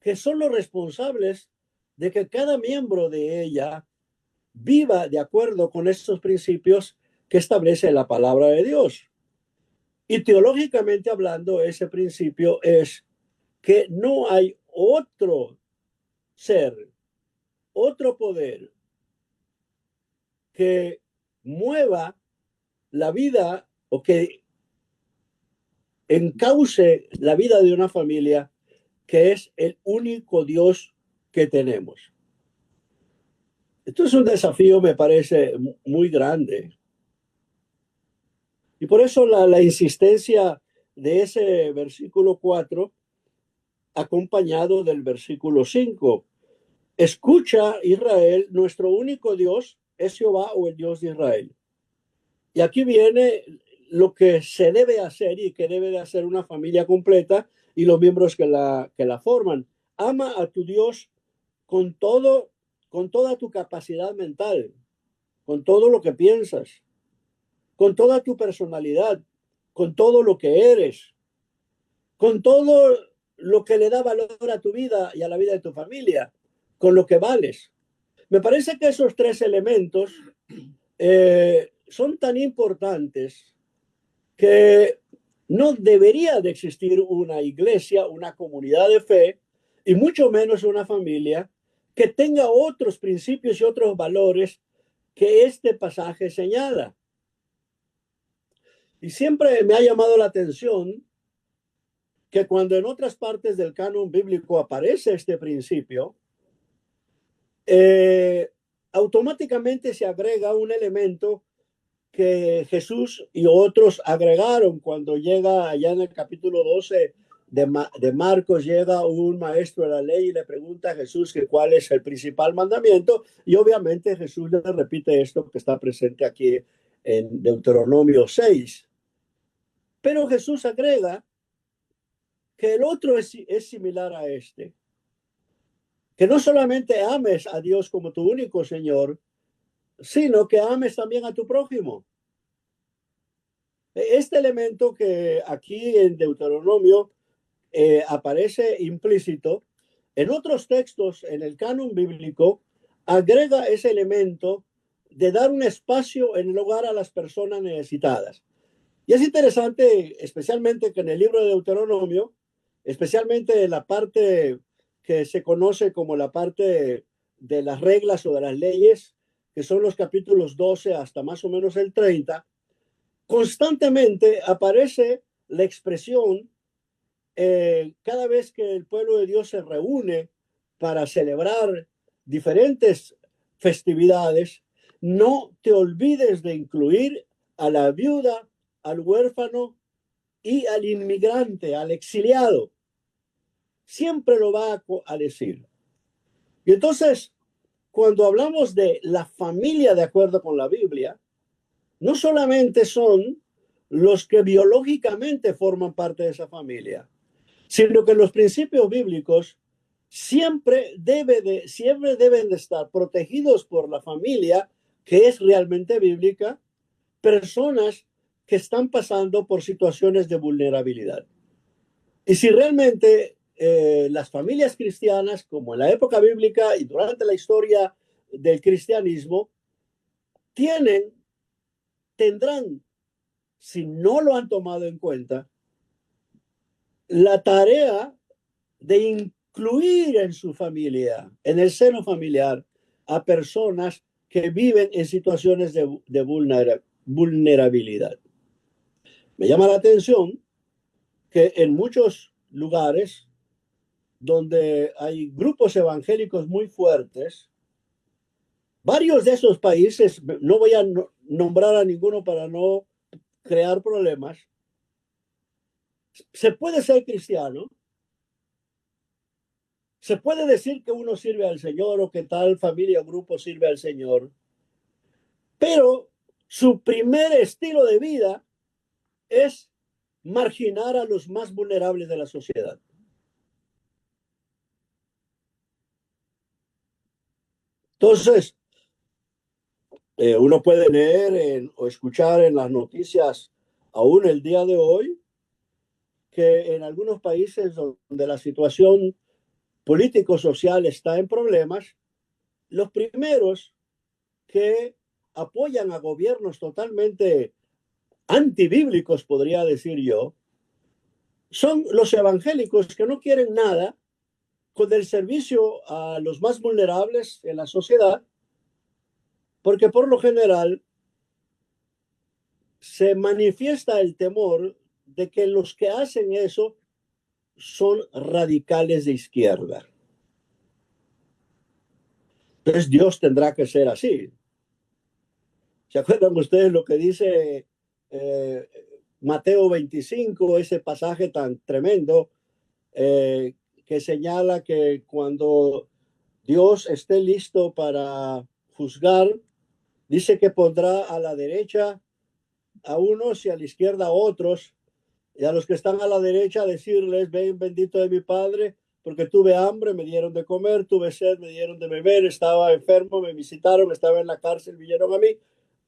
que son los responsables de que cada miembro de ella viva de acuerdo con estos principios que establece la palabra de Dios. Y teológicamente hablando, ese principio es que no hay otro ser, otro poder que mueva la vida o que encauce la vida de una familia, que es el único Dios que tenemos. Esto es un desafío, me parece, muy grande. Y por eso la insistencia de ese versículo 4, acompañado del versículo 5. Escucha, Israel, nuestro único Dios es Jehová, o el Dios de Israel. Y aquí viene lo que se debe hacer y que debe de hacer una familia completa y los miembros que la forman. Ama a tu Dios con toda tu capacidad mental, con todo lo que piensas, con toda tu personalidad, con todo lo que eres, con todo lo que le da valor a tu vida y a la vida de tu familia, con lo que vales. Me parece que esos tres elementos son tan importantes que no debería de existir una iglesia, una comunidad de fe, y mucho menos una familia que tenga otros principios y otros valores que este pasaje señala. Y siempre me ha llamado la atención que cuando en otras partes del canon bíblico aparece este principio, automáticamente se agrega un elemento que Jesús y otros agregaron cuando llega allá en el capítulo 12 de Marcos. Llega un maestro de la ley y le pregunta a Jesús que cuál es el principal mandamiento, y obviamente Jesús le repite esto que está presente aquí en Deuteronomio 6. Pero Jesús agrega que el otro es similar a este, que no solamente ames a Dios como tu único Señor, sino que ames también a tu prójimo. Este elemento que aquí en Deuteronomio aparece implícito, en otros textos en el canon bíblico agrega ese elemento de dar un espacio en el hogar a las personas necesitadas. Y es interesante, especialmente que en el libro de Deuteronomio, especialmente en la parte que se conoce como la parte de las reglas o de las leyes, que son los capítulos 12 hasta más o menos el 30, constantemente aparece la expresión cada vez que el pueblo de Dios se reúne para celebrar diferentes festividades: no te olvides de incluir a la viuda, al huérfano y al inmigrante, al exiliado. siempre lo va a decir. Y entonces, cuando hablamos de la familia de acuerdo con la Biblia, no solamente son los que biológicamente forman parte de esa familia, sino que los principios bíblicos siempre deben de estar protegidos por la familia que es realmente bíblica, personas que están pasando por situaciones de vulnerabilidad. Y si realmente las familias cristianas, como en la época bíblica y durante la historia del cristianismo, tendrán, si no lo han tomado en cuenta, la tarea de incluir en su familia, en el seno familiar, a personas que viven en situaciones de vulnerabilidad. Me llama la atención que en muchos lugares donde hay grupos evangélicos muy fuertes, varios de esos países, no voy a nombrar a ninguno para no crear problemas, se puede ser cristiano, se puede decir que uno sirve al Señor o que tal familia o grupo sirve al Señor, pero su primer estilo de vida es marginar a los más vulnerables de la sociedad. Entonces, uno puede leer o escuchar en las noticias aún el día de hoy que en algunos países donde la situación político-social está en problemas, los primeros que apoyan a gobiernos totalmente antibíblicos, podría decir yo, son los evangélicos que no quieren nada con el servicio a los más vulnerables en la sociedad, porque por lo general se manifiesta el temor de que los que hacen eso son radicales de izquierda. Entonces Dios tendrá que ser así. ¿Se acuerdan ustedes lo que dice Mateo 25, ese pasaje tan tremendo que señala que cuando Dios esté listo para juzgar, dice que pondrá a la derecha a unos y a la izquierda a otros, y a los que están a la derecha decirles: ven, bendito de mi Padre, porque tuve hambre, me dieron de comer, tuve sed, me dieron de beber, estaba enfermo, me visitaron, estaba en la cárcel, vinieron a mí,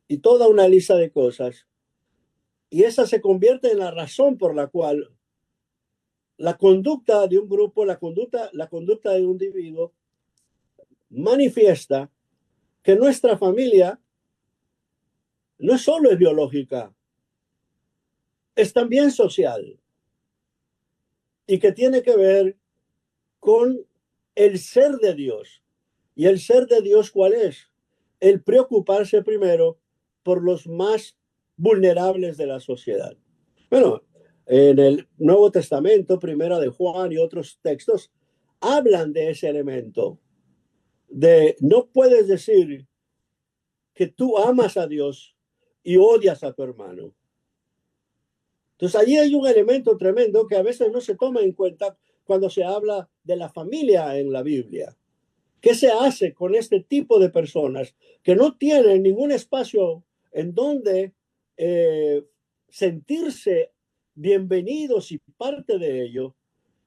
y toda una lista de cosas. Y esa se convierte en la razón por la cual la conducta de un grupo, la conducta de un individuo manifiesta que nuestra familia no solo es biológica, es también social, y que tiene que ver con el ser de Dios. ¿Y el ser de Dios cuál es? El preocuparse primero por los más vulnerables de la sociedad. Bueno, en el Nuevo Testamento, Primera de Juan y otros textos, hablan de ese elemento, de no puedes decir que tú amas a Dios y odias a tu hermano. Entonces, allí hay un elemento tremendo que a veces no se toma en cuenta cuando se habla de la familia en la Biblia. ¿Qué se hace con este tipo de personas que no tienen ningún espacio en donde sentirse bienvenidos y parte de ello?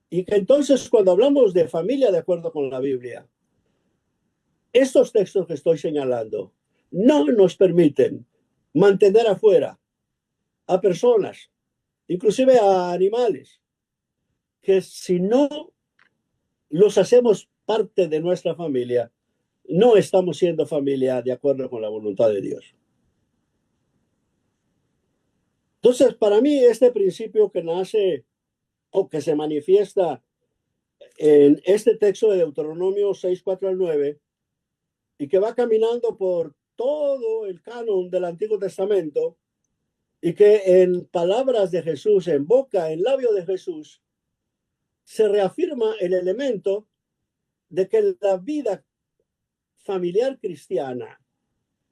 Y que entonces, cuando hablamos de familia de acuerdo con la Biblia, estos textos que estoy señalando no nos permiten mantener afuera a personas, inclusive a animales, que si no los hacemos parte de nuestra familia, no estamos siendo familia de acuerdo con la voluntad de Dios. Entonces, para mí, este principio que nace o que se manifiesta en este texto de Deuteronomio 6, 4 al 9, y que va caminando por todo el canon del Antiguo Testamento, y que en palabras de Jesús, en boca, en labio de Jesús, se reafirma el elemento de que la vida familiar cristiana,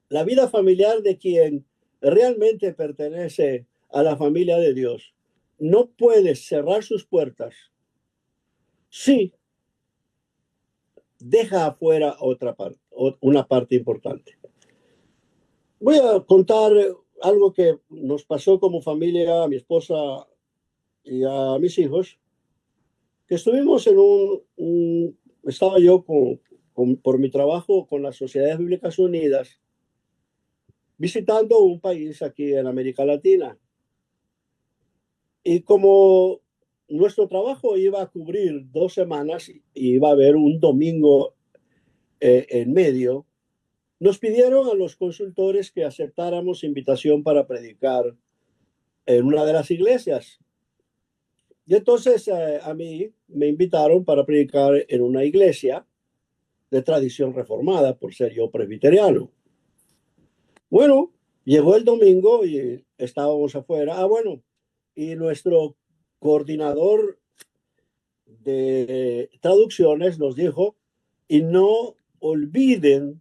la vida familiar de quien realmente pertenece a la familia de Dios, no puede cerrar sus puertas sí deja afuera una parte importante. Voy a contar algo que nos pasó como familia, a mi esposa y a mis hijos, que estuvimos estaba yo por mi trabajo con las Sociedades Bíblicas Unidas, visitando un país aquí en América Latina. Y como nuestro trabajo iba a cubrir 2 semanas y iba a haber un domingo en medio, nos pidieron a los consultores que aceptáramos invitación para predicar en una de las iglesias. Y entonces a mí me invitaron para predicar en una iglesia de tradición reformada, por ser yo presbiteriano. Bueno, llegó el domingo y estábamos afuera. Bueno, y nuestro coordinador de traducciones nos dijo, y no olviden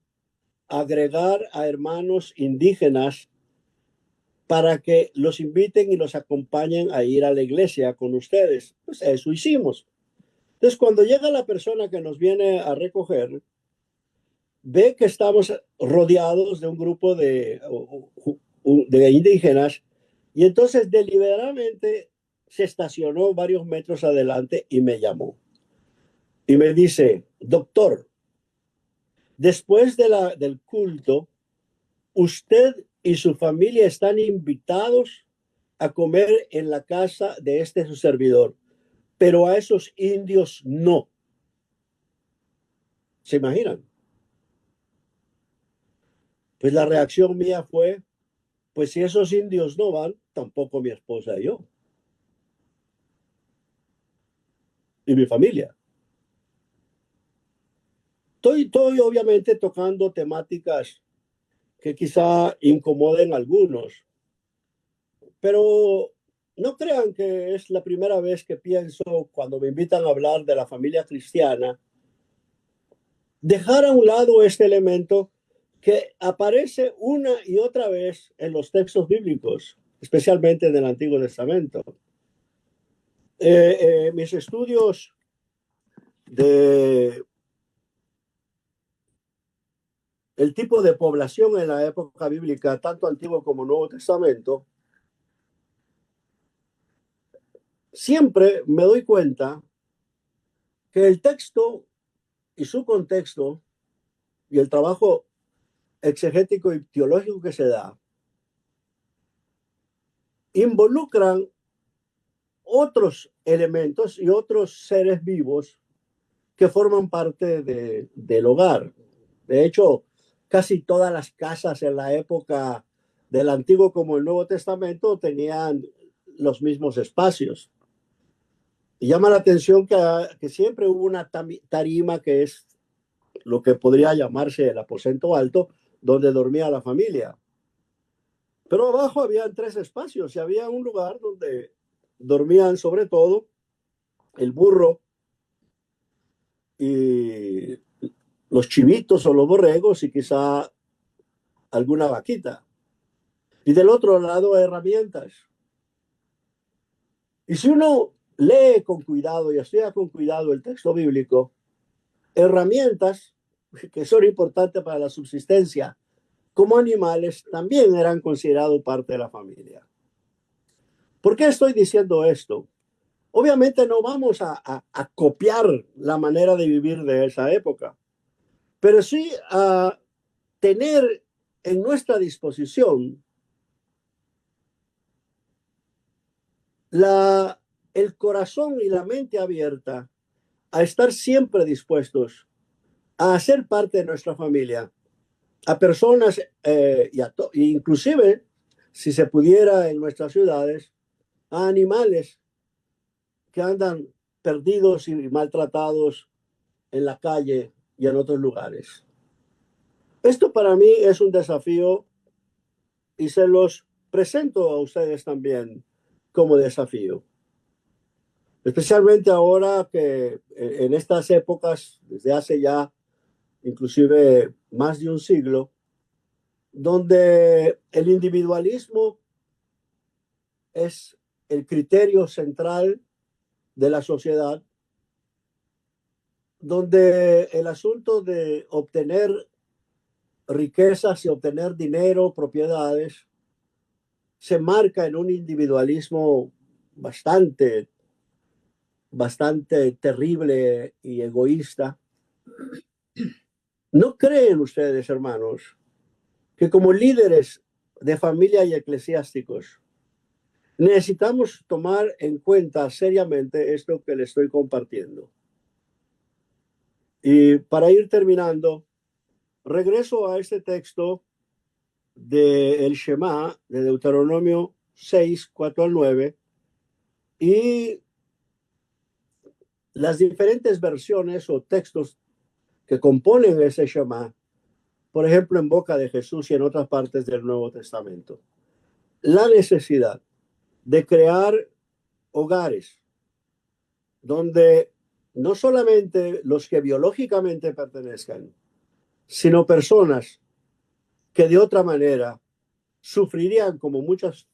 agregar a hermanos indígenas para que los inviten y los acompañen a ir a la iglesia con ustedes. Pues eso hicimos. Entonces, cuando llega la persona que nos viene a recoger, ve que estamos rodeados de un grupo de indígenas y entonces deliberadamente se estacionó varios metros adelante y me llamó. Y me dice, doctor, después del culto, usted y su familia están invitados a comer en la casa de su servidor, pero a esos indios no. ¿Se imaginan? Pues la reacción mía fue, pues si esos indios no van, tampoco mi esposa y yo. Y mi familia. Estoy obviamente tocando temáticas que quizá incomoden a algunos, pero no crean que es la primera vez que pienso cuando me invitan a hablar de la familia cristiana, dejar a un lado este elemento que aparece una y otra vez en los textos bíblicos, especialmente en el Antiguo Testamento. Mis estudios de el tipo de población en la época bíblica, tanto Antiguo como Nuevo Testamento, siempre me doy cuenta que el texto y su contexto y el trabajo exegético y teológico que se da involucran otros elementos y otros seres vivos que forman parte del hogar. De hecho, casi todas las casas en la época del Antiguo como el Nuevo Testamento tenían los mismos espacios. Y llama la atención que siempre hubo una tarima que es lo que podría llamarse el aposento alto, donde dormía la familia. Pero abajo había 3 espacios y había un lugar donde dormían sobre todo el burro y los chivitos o los borregos y quizá alguna vaquita. Y del otro lado herramientas. Y si uno lee con cuidado y estudia con cuidado el texto bíblico, herramientas que son importantes para la subsistencia como animales también eran considerados parte de la familia. ¿Por qué estoy diciendo esto? Obviamente no vamos a copiar la manera de vivir de esa época, pero sí a tener en nuestra disposición el corazón y la mente abierta a estar siempre dispuestos a ser parte de nuestra familia, a personas inclusive, si se pudiera en nuestras ciudades, a animales que andan perdidos y maltratados en la calle y en otros lugares. Esto para mí es un desafío y se los presento a ustedes también como desafío. Especialmente ahora que en estas épocas, desde hace ya inclusive más de un siglo, donde el individualismo es el criterio central de la sociedad donde el asunto de obtener riquezas y obtener dinero, propiedades, se marca en un individualismo bastante terrible y egoísta. ¿No creen ustedes, hermanos, que como líderes de familia y eclesiásticos necesitamos tomar en cuenta seriamente esto que les estoy compartiendo? Y para ir terminando, regreso a este texto del Shema, de Deuteronomio 6, 4 al 9, y las diferentes versiones o textos que componen ese Shema, por ejemplo, en boca de Jesús y en otras partes del Nuevo Testamento. La necesidad de crear hogares donde no solamente los que biológicamente pertenezcan, sino personas que de otra manera sufrirían como muchas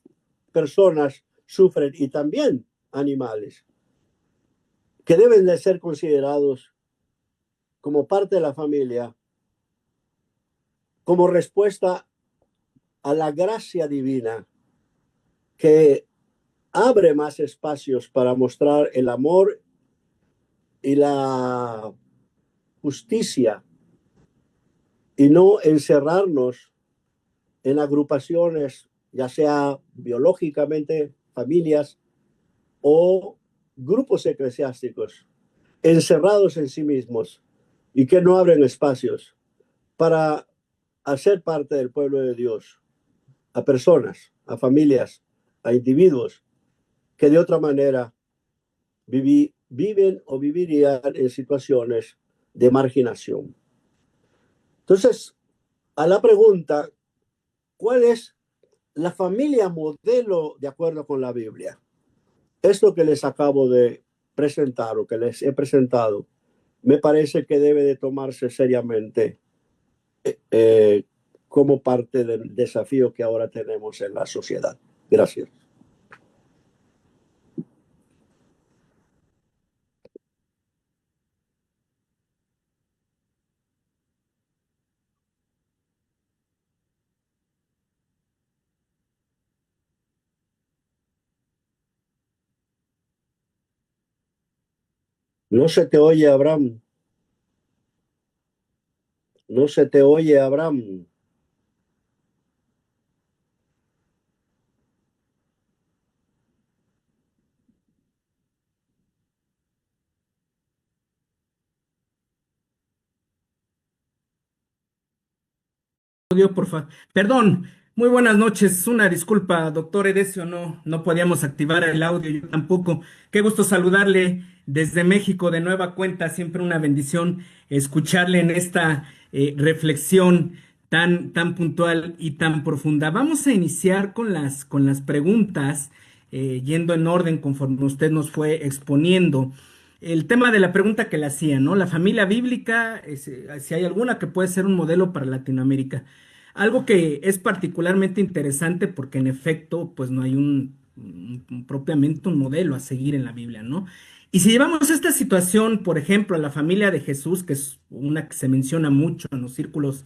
personas sufren, y también animales, que deben de ser considerados como parte de la familia, como respuesta a la gracia divina que abre más espacios para mostrar el amor y la justicia, y no encerrarnos en agrupaciones, ya sea biológicamente familias o grupos eclesiásticos, encerrados en sí mismos y que no abren espacios para hacer parte del pueblo de Dios a personas, a familias, a individuos que de otra manera viven o vivirían en situaciones de marginación. Entonces, a la pregunta, ¿cuál es la familia modelo de acuerdo con la Biblia? Esto que les acabo de presentar o que les he presentado, me parece que debe de tomarse seriamente como parte del desafío que ahora tenemos en la sociedad. Gracias. No se te oye, Abraham. No se te oye, Abraham. Audio, por favor. Perdón, muy buenas noches. Una disculpa, doctor Edesio, no podíamos activar el audio, yo tampoco. Qué gusto saludarle desde México de nueva cuenta. Siempre una bendición escucharle en esta reflexión tan puntual y tan profunda. Vamos a iniciar con las preguntas, yendo en orden conforme usted nos fue exponiendo. El tema de la pregunta que le hacía, ¿no? La familia bíblica, si hay alguna que puede ser un modelo para Latinoamérica. Algo que es particularmente interesante porque en efecto, pues no hay propiamente un modelo a seguir en la Biblia, ¿no? Y si llevamos esta situación, por ejemplo, a la familia de Jesús, que es una que se menciona mucho en los círculos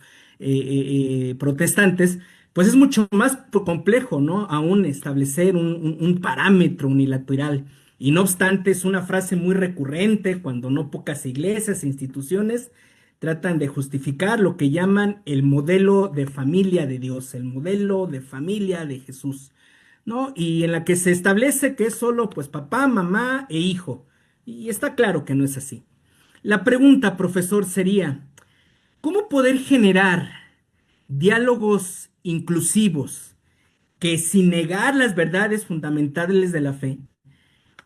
protestantes, pues es mucho más complejo, ¿no? Aún establecer un parámetro unilateral. Y no obstante, es una frase muy recurrente cuando no pocas iglesias e instituciones tratan de justificar lo que llaman el modelo de familia de Dios, el modelo de familia de Jesús, ¿no? Y en la que se establece que es solo pues papá, mamá e hijo. Y está claro que no es así. La pregunta, profesor, sería, ¿cómo poder generar diálogos inclusivos que sin negar las verdades fundamentales de la fe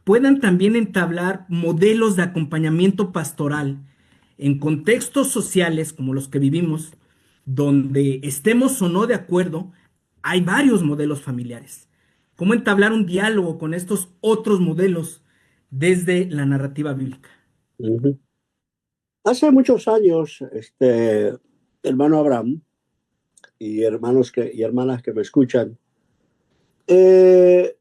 puedan también entablar modelos de acompañamiento pastoral en contextos sociales como los que vivimos, donde estemos o no de acuerdo, hay varios modelos familiares? ¿Cómo entablar un diálogo con estos otros modelos desde la narrativa bíblica? Uh-huh. Hace muchos años, hermano Abraham y hermanas que me escuchan, he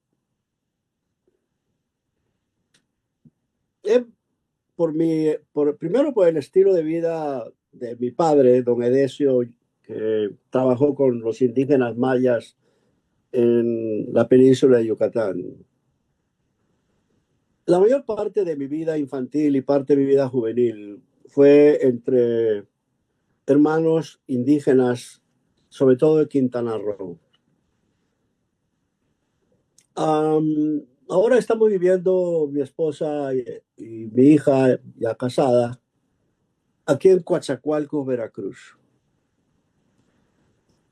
primero por el estilo de vida de mi padre, don Edesio, que trabajó con los indígenas mayas en la península de Yucatán. La mayor parte de mi vida infantil y parte de mi vida juvenil fue entre hermanos indígenas, sobre todo de Quintana Roo. Ahora estamos viviendo mi esposa y mi hija ya casada aquí en Coatzacoalcos, Veracruz.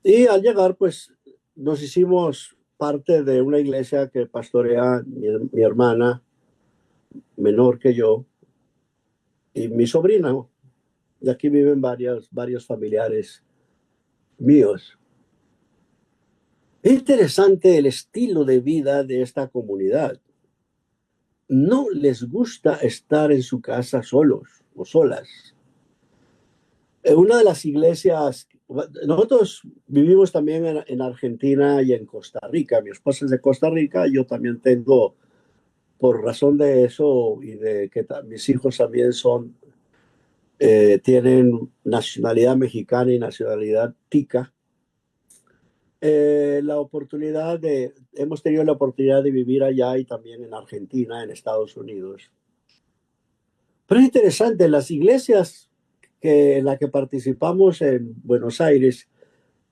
Y al llegar, pues nos hicimos parte de una iglesia que pastorea mi hermana menor que yo y mi sobrina. Y aquí viven varios familiares míos. Es interesante el estilo de vida de esta comunidad. No les gusta estar en su casa solos o solas. En una de las iglesias, nosotros vivimos también en Argentina y en Costa Rica. Mi esposa es de Costa Rica, yo también tengo, por razón de eso y de que mis hijos también tienen nacionalidad mexicana y nacionalidad tica, hemos tenido la oportunidad de vivir allá y también en Argentina, en Estados Unidos. Pero es interesante, las iglesias en las que participamos en Buenos Aires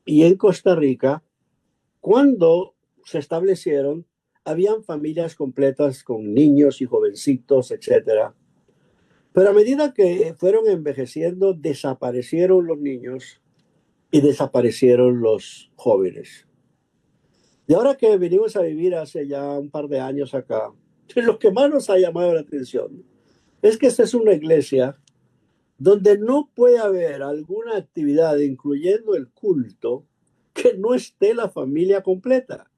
y en Costa Rica, cuando se establecieron, habían familias completas con niños y jovencitos, etcétera. Pero a medida que fueron envejeciendo, desaparecieron los niños y desaparecieron los jóvenes. Y ahora que venimos a vivir hace ya un par de años acá, lo que más nos ha llamado la atención es que esta es una iglesia donde no puede haber alguna actividad, incluyendo el culto, que no esté la familia completa.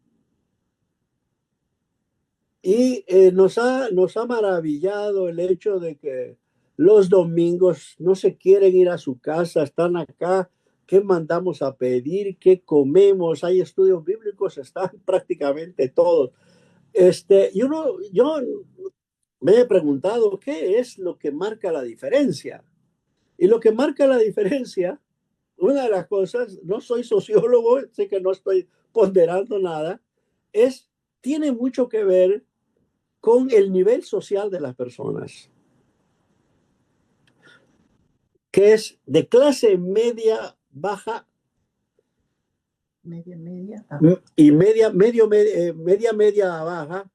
Y nos ha maravillado el hecho de que los domingos no se quieren ir a su casa, están acá. ¿Qué mandamos a pedir? ¿Qué comemos? Hay estudios bíblicos, están prácticamente todos. Yo me he preguntado qué es lo que marca la diferencia. Y lo que marca la diferencia, una de las cosas, no soy sociólogo, sé que no estoy ponderando nada, tiene mucho que ver con el nivel social de las personas, que es de clase media baja y media baja,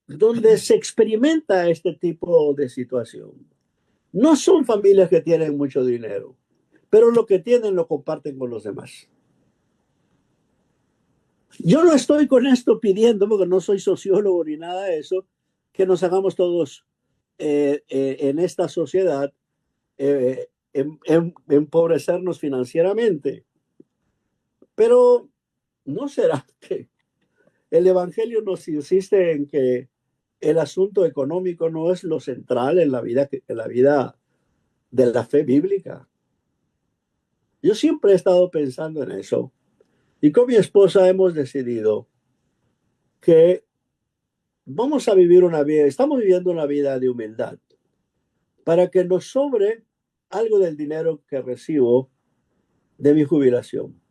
donde se experimenta este tipo de situación. No son familias que tienen mucho dinero, pero lo que tienen lo comparten con los demás. Yo no estoy con esto pidiendo, porque no soy sociólogo ni nada de eso, que nos hagamos todos en esta sociedad empobrecernos financieramente. Pero ¿no será que el Evangelio nos insiste en que el asunto económico no es lo central en la vida de la fe bíblica? Yo siempre he estado pensando en eso. Y con mi esposa hemos decidido que estamos viviendo una vida de humildad, para que nos sobre algo del dinero que recibo de mi jubilación,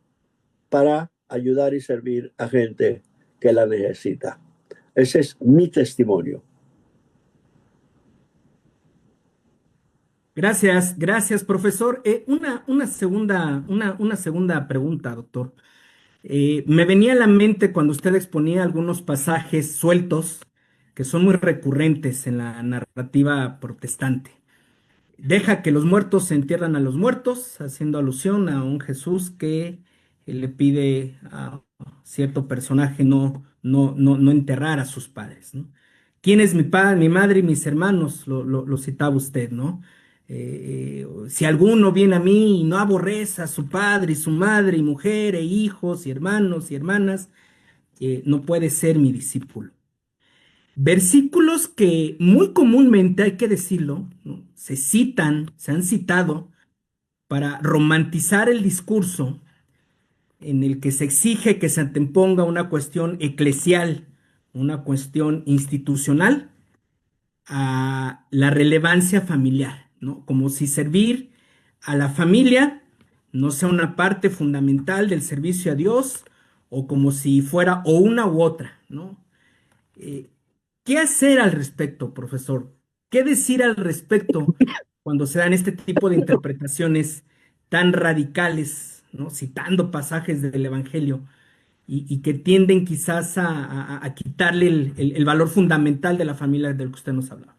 para ayudar y servir a gente que la necesita. Ese es mi testimonio. Gracias, profesor. Una segunda pregunta, doctor. Me venía a la mente cuando usted exponía algunos pasajes sueltos que son muy recurrentes en la narrativa protestante. Deja que los muertos se entierran a los muertos, haciendo alusión a un Jesús que le pide a cierto personaje no enterrar a sus padres, ¿no? ¿Quién es mi padre, mi madre y mis hermanos? Lo citaba usted, ¿no? Si alguno viene a mí y no aborrece a su padre y su madre y mujer e hijos y hermanos y hermanas, no puede ser mi discípulo. Versículos que muy comúnmente, hay que decirlo, ¿no?, se han citado para romantizar el discurso en el que se exige que se anteponga una cuestión eclesial, una cuestión institucional, a la relevancia familiar, ¿no? Como si servir a la familia no sea una parte fundamental del servicio a Dios, o como si fuera o una u otra, ¿no? Eh, ¿Qué hacer al respecto, profesor? ¿Qué decir al respecto cuando se dan este tipo de interpretaciones tan radicales, ¿no? Citando pasajes del Evangelio y que tienden quizás a quitarle el valor fundamental de la familia del que usted nos hablaba?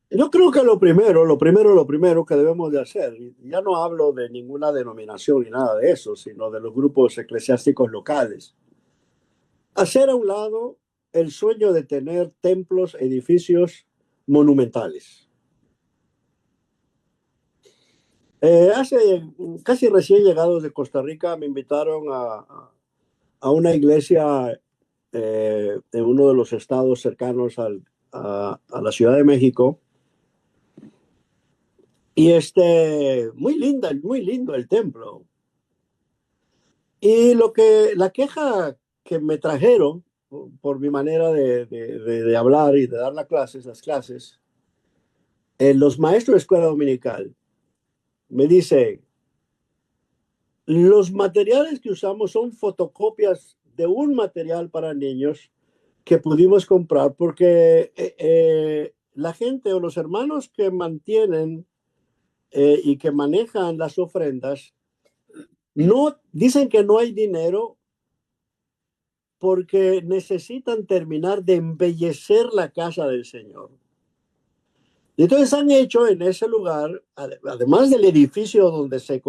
Yo creo que lo primero que debemos de hacer, y ya no hablo de ninguna denominación ni nada de eso, sino de los grupos eclesiásticos locales, hacer a un lado el sueño de tener templos, edificios monumentales. Hace casi recién llegados de Costa Rica me invitaron a una iglesia en uno de los estados cercanos a la Ciudad de México. Y muy lindo el templo. Y la queja que me trajeron por mi manera de hablar y de dar las clases, los maestros de escuela dominical me dicen, los materiales que usamos son fotocopias de un material para niños que pudimos comprar porque la gente o los hermanos que mantienen y que manejan las ofrendas no dicen que no hay dinero porque necesitan terminar de embellecer la casa del Señor. Entonces han hecho en ese lugar, además del edificio donde se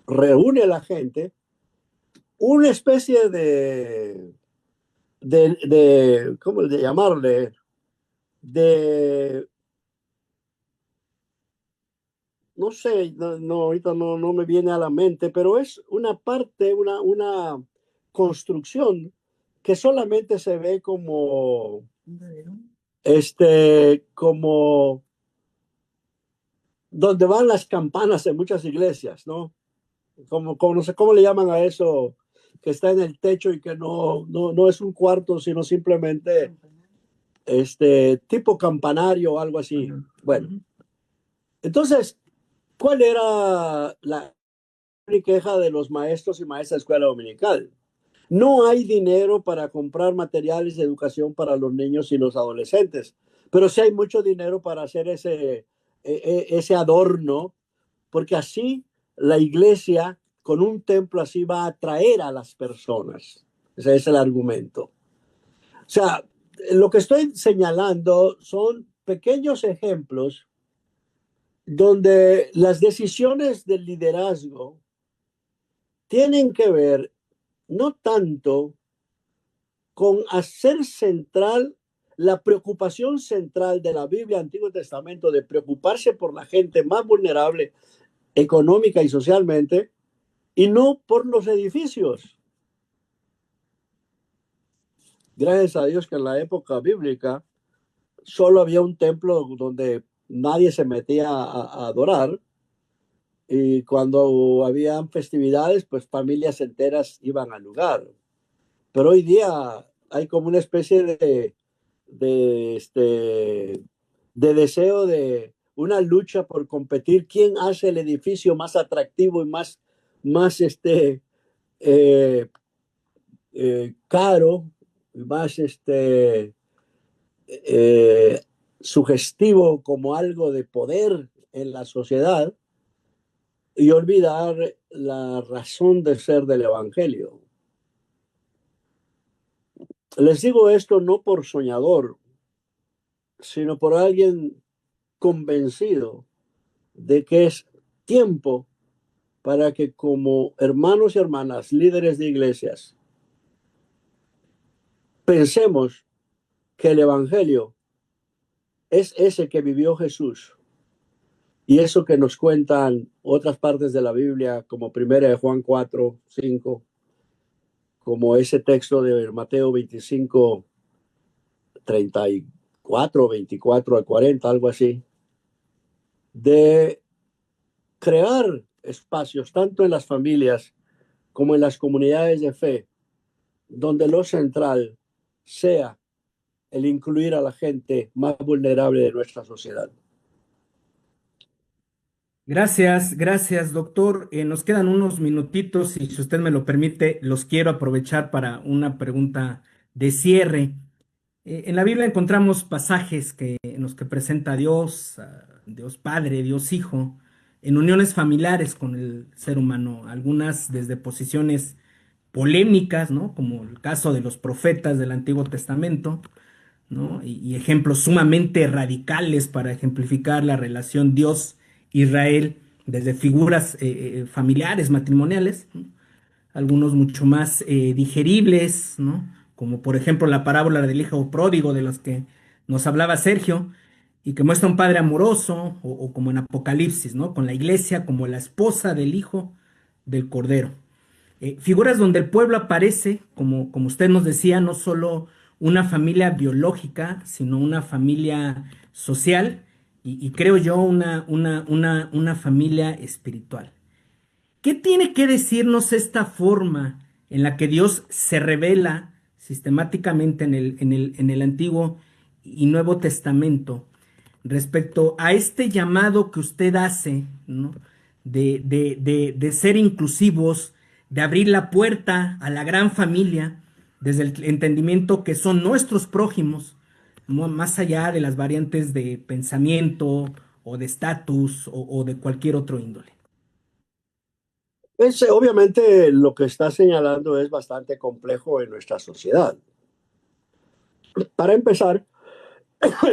reúne la gente, una especie ¿cómo de llamarle? No sé, ahorita no me viene a la mente, pero es una parte, una construcción que solamente se ve como donde van las campanas en muchas iglesias, ¿no? Como no sé cómo le llaman a eso, que está en el techo y que no es un cuarto, sino simplemente tipo campanario o algo así. Bueno, entonces, ¿cuál era la queja de los maestros y maestras de escuela dominical? No hay dinero para comprar materiales de educación para los niños y los adolescentes, pero sí hay mucho dinero para hacer ese adorno, porque así la iglesia con un templo así va a atraer a las personas. Ese es el argumento. O sea, lo que estoy señalando son pequeños ejemplos donde las decisiones del liderazgo tienen que ver no tanto con hacer central la preocupación central de la Biblia Antiguo Testamento de preocuparse por la gente más vulnerable económica y socialmente y no por los edificios. Gracias a Dios que en la época bíblica solo había un templo donde nadie se metía a adorar, y cuando habían festividades, pues familias enteras iban al lugar. Pero hoy día hay como una especie de deseo de una lucha por competir quién hace el edificio más atractivo y más caro, más sugestivo como algo de poder en la sociedad, y olvidar la razón de ser del evangelio. Les digo esto no por soñador, sino por alguien convencido de que es tiempo para que como hermanos y hermanas, líderes de iglesias, pensemos que el evangelio es ese que vivió Jesús y eso que nos cuentan otras partes de la Biblia, como 1 Juan 4, 5, como ese texto de Mateo 25, 34, 24 a 40, algo así, de crear espacios tanto en las familias como en las comunidades de fe, donde lo central sea el incluir a la gente más vulnerable de nuestra sociedad. Gracias, gracias, doctor. Nos quedan unos minutitos y si usted me lo permite, los quiero aprovechar para una pregunta de cierre. En la Biblia encontramos pasajes en los que presenta a Dios, Dios Padre, Dios Hijo, en uniones familiares con el ser humano, algunas desde posiciones polémicas, ¿no? Como el caso de los profetas del Antiguo Testamento, ¿no? Y ejemplos sumamente radicales para ejemplificar la relación Dios-Israel, desde figuras familiares, matrimoniales, ¿no? Algunos mucho más digeribles, ¿no? Como por ejemplo la parábola del hijo pródigo de los que nos hablaba Sergio, y que muestra un padre amoroso, o como en Apocalipsis, ¿no? Con la iglesia como la esposa del hijo del cordero. Figuras donde el pueblo aparece, como usted nos decía, no solo una familia biológica, sino una familia social y creo yo una familia espiritual. ¿Qué tiene que decirnos esta forma en la que Dios se revela sistemáticamente en el Antiguo y Nuevo Testamento respecto a este llamado que usted hace, ¿no? De ser inclusivos, de abrir la puerta a la gran familia, desde el entendimiento que son nuestros prójimos, más allá de las variantes de pensamiento o de estatus o de cualquier otro índole? Obviamente lo que está señalando es bastante complejo en nuestra sociedad. Para empezar,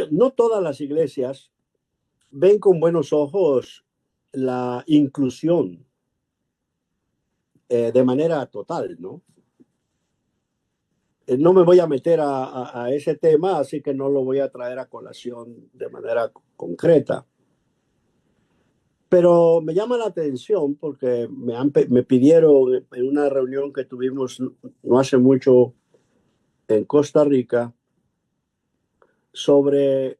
no todas las iglesias ven con buenos ojos la inclusión de manera total, ¿no? No me voy a meter a ese tema, así que no lo voy a traer a colación de manera concreta. Pero me llama la atención porque me pidieron en una reunión que tuvimos no hace mucho en Costa Rica sobre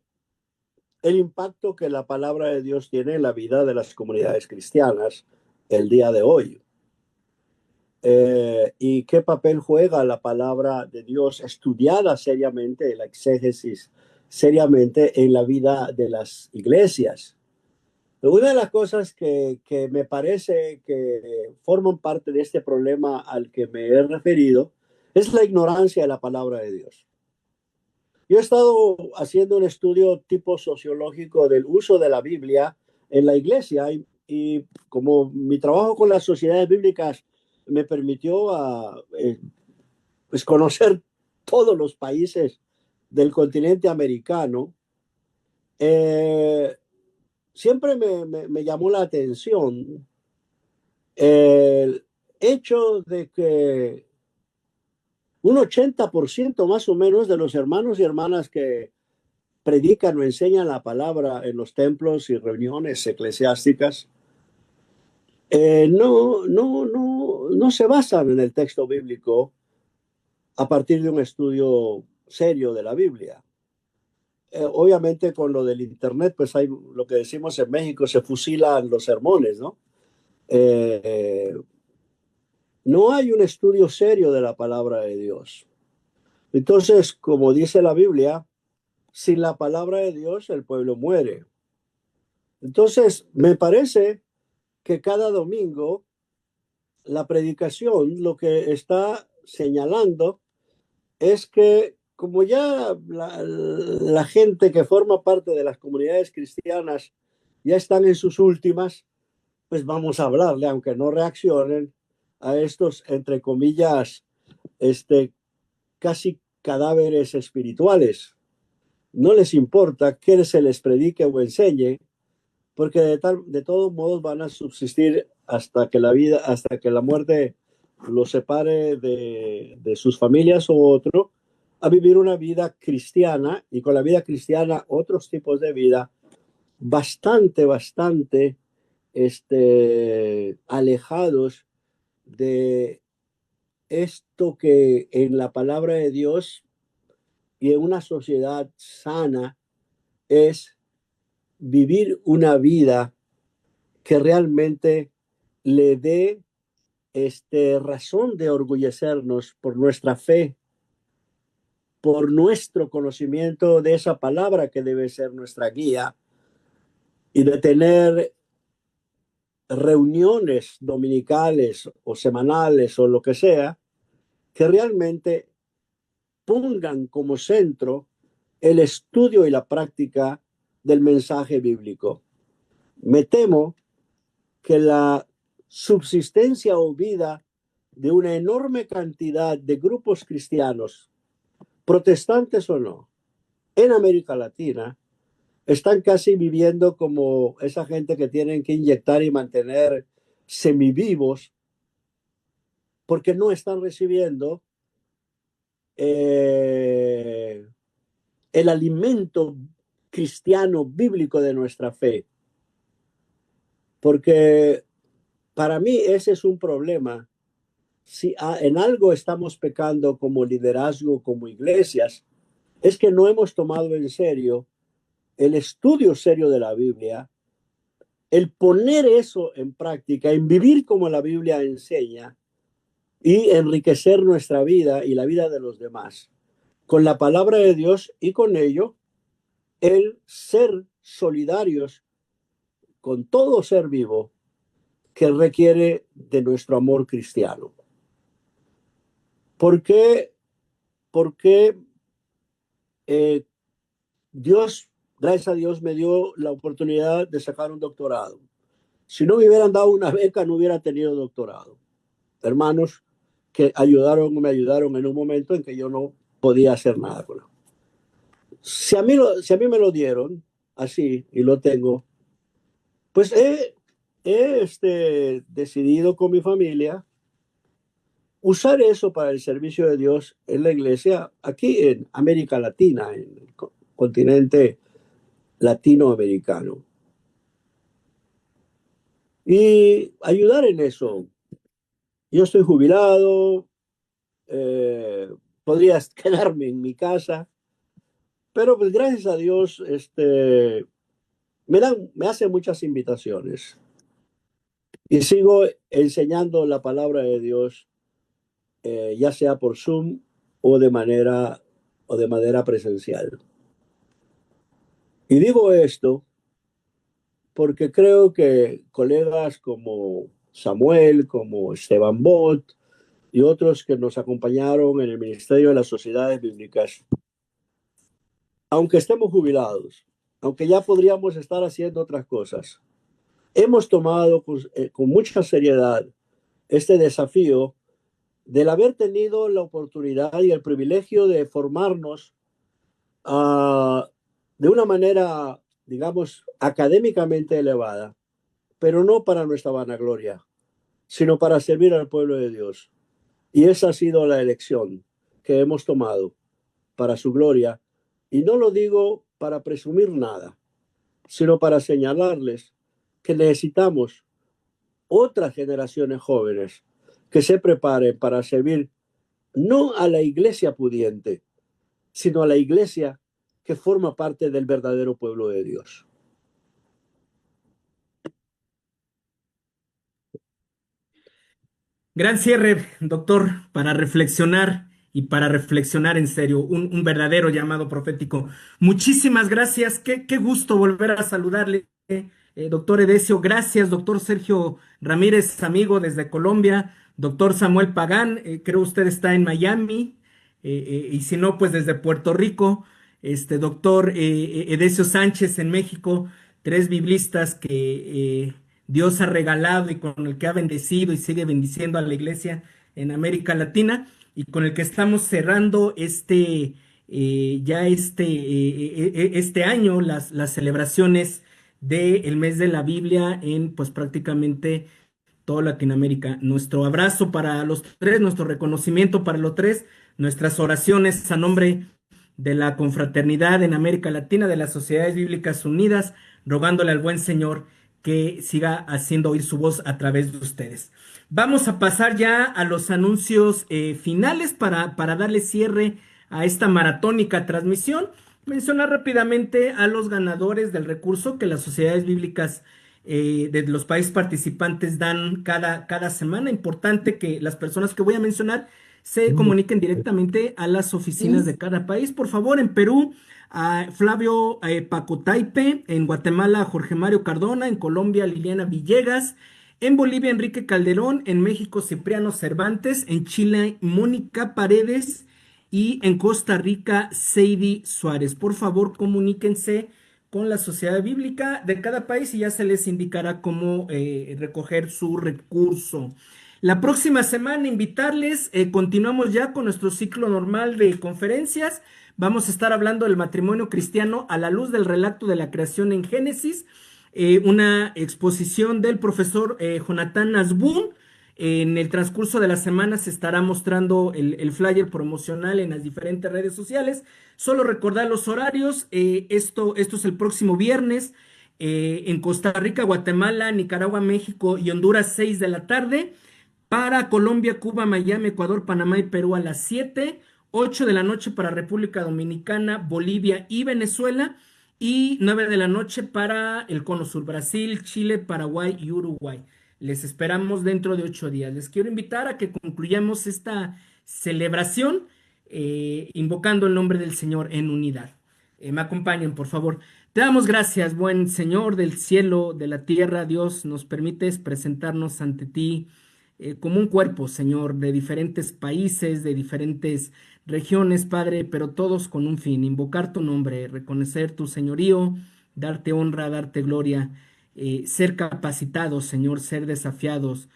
el impacto que la palabra de Dios tiene en la vida de las comunidades cristianas el día de hoy. Y qué papel juega la palabra de Dios estudiada seriamente, la exégesis seriamente en la vida de las iglesias. Una de las cosas que me parece que forman parte de este problema al que me he referido es la ignorancia de la palabra de Dios. Yo he estado haciendo un estudio tipo sociológico del uso de la Biblia en la iglesia y como mi trabajo con las sociedades bíblicas me permitió pues conocer todos los países del continente americano, siempre me llamó la atención el hecho de que un 80% más o menos de los hermanos y hermanas que predican o enseñan la palabra en los templos y reuniones eclesiásticas no se basan en el texto bíblico a partir de un estudio serio de la Biblia. Obviamente con lo del internet, pues hay lo que decimos en México, se fusilan los sermones, ¿no? No hay un estudio serio de la palabra de Dios. Entonces, como dice la Biblia, sin la palabra de Dios el pueblo muere. Entonces, me parece que cada domingo la predicación lo que está señalando es que como ya la gente que forma parte de las comunidades cristianas ya están en sus últimas, pues vamos a hablarle, aunque no reaccionen, a estos, entre comillas, casi cadáveres espirituales. No les importa que se les predique o enseñe, porque de todos modos van a subsistir hasta que la muerte los separe de sus familias o otro, a vivir una vida cristiana, y con la vida cristiana otros tipos de vida bastante alejados de esto que en la palabra de Dios y en una sociedad sana es vivir una vida que realmente le dé razón de orgullecernos por nuestra fe por nuestro conocimiento de esa palabra que debe ser nuestra guía y de tener reuniones dominicales o semanales o lo que sea, que realmente pongan como centro el estudio y la práctica del mensaje bíblico. Me temo que la subsistencia o vida de una enorme cantidad de grupos cristianos, protestantes o no, en América Latina, están casi viviendo como esa gente que tienen que inyectar y mantener semivivos porque no están recibiendo el alimento cristiano bíblico de nuestra fe. Porque para mí ese es un problema. Si en algo estamos pecando como liderazgo, como iglesias, es que no hemos tomado en serio el estudio serio de la Biblia, el poner eso en práctica, en vivir como la Biblia enseña y enriquecer nuestra vida y la vida de los demás con la palabra de Dios y con ello el ser solidarios con todo ser vivo que requiere de nuestro amor cristiano. ¿Por qué? Porque Dios, gracias a Dios, me dio la oportunidad de sacar un doctorado. Si no me hubieran dado una beca, no hubiera tenido doctorado. Hermanos que me ayudaron en un momento en que yo no podía hacer nada con él. Si a mí me lo dieron así y lo tengo, pues he decidido con mi familia usar eso para el servicio de Dios en la iglesia aquí en América Latina, en el continente latinoamericano. Y ayudar en eso. Yo estoy jubilado, podría quedarme en mi casa, pero pues gracias a Dios me hacen muchas invitaciones y sigo enseñando la palabra de Dios, ya sea por Zoom o de manera presencial. Y digo esto porque creo que colegas como Samuel, como Esteban Bot y otros que nos acompañaron en el Ministerio de las Sociedades Bíblicas, aunque estemos jubilados, aunque ya podríamos estar haciendo otras cosas, hemos tomado con mucha seriedad este desafío del haber tenido la oportunidad y el privilegio de formarnos de una manera, digamos, académicamente elevada, pero no para nuestra vanagloria, sino para servir al pueblo de Dios. Y esa ha sido la elección que hemos tomado para su gloria. Y no lo digo para presumir nada, sino para señalarles que necesitamos otras generaciones jóvenes que se preparen para servir no a la iglesia pudiente, sino a la iglesia que forma parte del verdadero pueblo de Dios. Gran cierre, doctor, para reflexionar y para reflexionar en serio, un verdadero llamado profético. Muchísimas gracias, qué gusto volver a saludarle, doctor Edesio. Gracias, doctor Sergio Ramírez, amigo desde Colombia, doctor Samuel Pagán, creo usted está en Miami, y si no, pues desde Puerto Rico, doctor Edesio Sánchez en México, tres biblistas que Dios ha regalado y con el que ha bendecido y sigue bendiciendo a la iglesia en América Latina y con el que estamos cerrando este año las celebraciones del mes de la Biblia en pues prácticamente toda Latinoamérica. Nuestro abrazo para los tres, nuestro reconocimiento para los tres, nuestras oraciones a nombre de la confraternidad en América Latina, de las Sociedades Bíblicas Unidas, rogándole al buen Señor que siga haciendo oír su voz a través de ustedes. Vamos a pasar ya a los anuncios finales para darle cierre a esta maratónica transmisión. Mencionar rápidamente a los ganadores del recurso que las sociedades bíblicas de los países participantes dan cada semana. Importante que las personas que voy a mencionar se comuniquen directamente a las oficinas de cada país. Por favor, en Perú, a Flavio Pacotaipe, en Guatemala, Jorge Mario Cardona, en Colombia, Liliana Villegas, en Bolivia, Enrique Calderón, en México, Cipriano Cervantes, en Chile, Mónica Paredes y en Costa Rica, Seidy Suárez. Por favor, comuníquense con la Sociedad Bíblica de cada país y ya se les indicará cómo recoger su recurso. La próxima semana invitarles, continuamos ya con nuestro ciclo normal de conferencias. Vamos a estar hablando del matrimonio cristiano a la luz del relato de la creación en Génesis, una exposición del profesor Jonathan Asbun. En el transcurso de la semana se estará mostrando el flyer promocional en las diferentes redes sociales. Solo recordar los horarios. Esto es el próximo viernes en Costa Rica, Guatemala, Nicaragua, México y Honduras, 6 de la tarde. Para Colombia, Cuba, Miami, Ecuador, Panamá y Perú a las 7. 8 de la noche para República Dominicana, Bolivia y Venezuela. Y 9 de la noche para el Cono Sur, Brasil, Chile, Paraguay y Uruguay. Les esperamos dentro de 8 días. Les quiero invitar a que concluyamos esta celebración invocando el nombre del Señor en unidad. Me acompañen, por favor. Te damos gracias, buen Señor del cielo, de la tierra. Dios, nos permites presentarnos ante ti como un cuerpo, Señor, de diferentes países, de diferentes regiones, Padre, pero todos con un fin: invocar tu nombre, reconocer tu señorío, darte honra, darte gloria. Ser capacitados, Señor, ser desafiados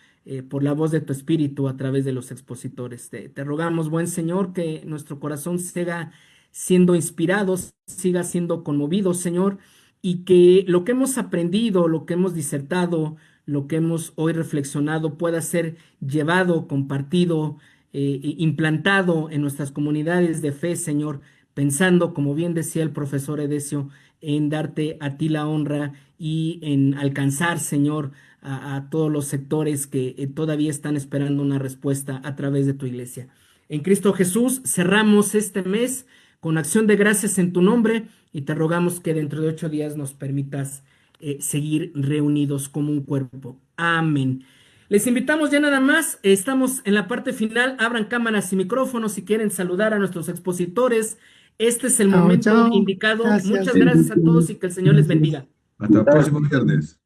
por la voz de tu Espíritu a través de los expositores. Te rogamos, buen Señor, que nuestro corazón siga siendo inspirado, siga siendo conmovido, Señor, y que lo que hemos aprendido, lo que hemos disertado, lo que hemos hoy reflexionado pueda ser llevado, compartido, implantado en nuestras comunidades de fe, Señor, pensando, como bien decía el profesor Edesio, en darte a ti la honra y en alcanzar, Señor, a todos los sectores que todavía están esperando una respuesta a través de tu iglesia. En Cristo Jesús cerramos este mes con acción de gracias en tu nombre y te rogamos que dentro de 8 días nos permitas seguir reunidos como un cuerpo. Amén. Les invitamos ya nada más, estamos en la parte final, abran cámaras y micrófonos si quieren saludar a nuestros expositores. Este es el momento indicado. Gracias. Muchas gracias a todos y que el Señor les bendiga. Hasta el próximo viernes.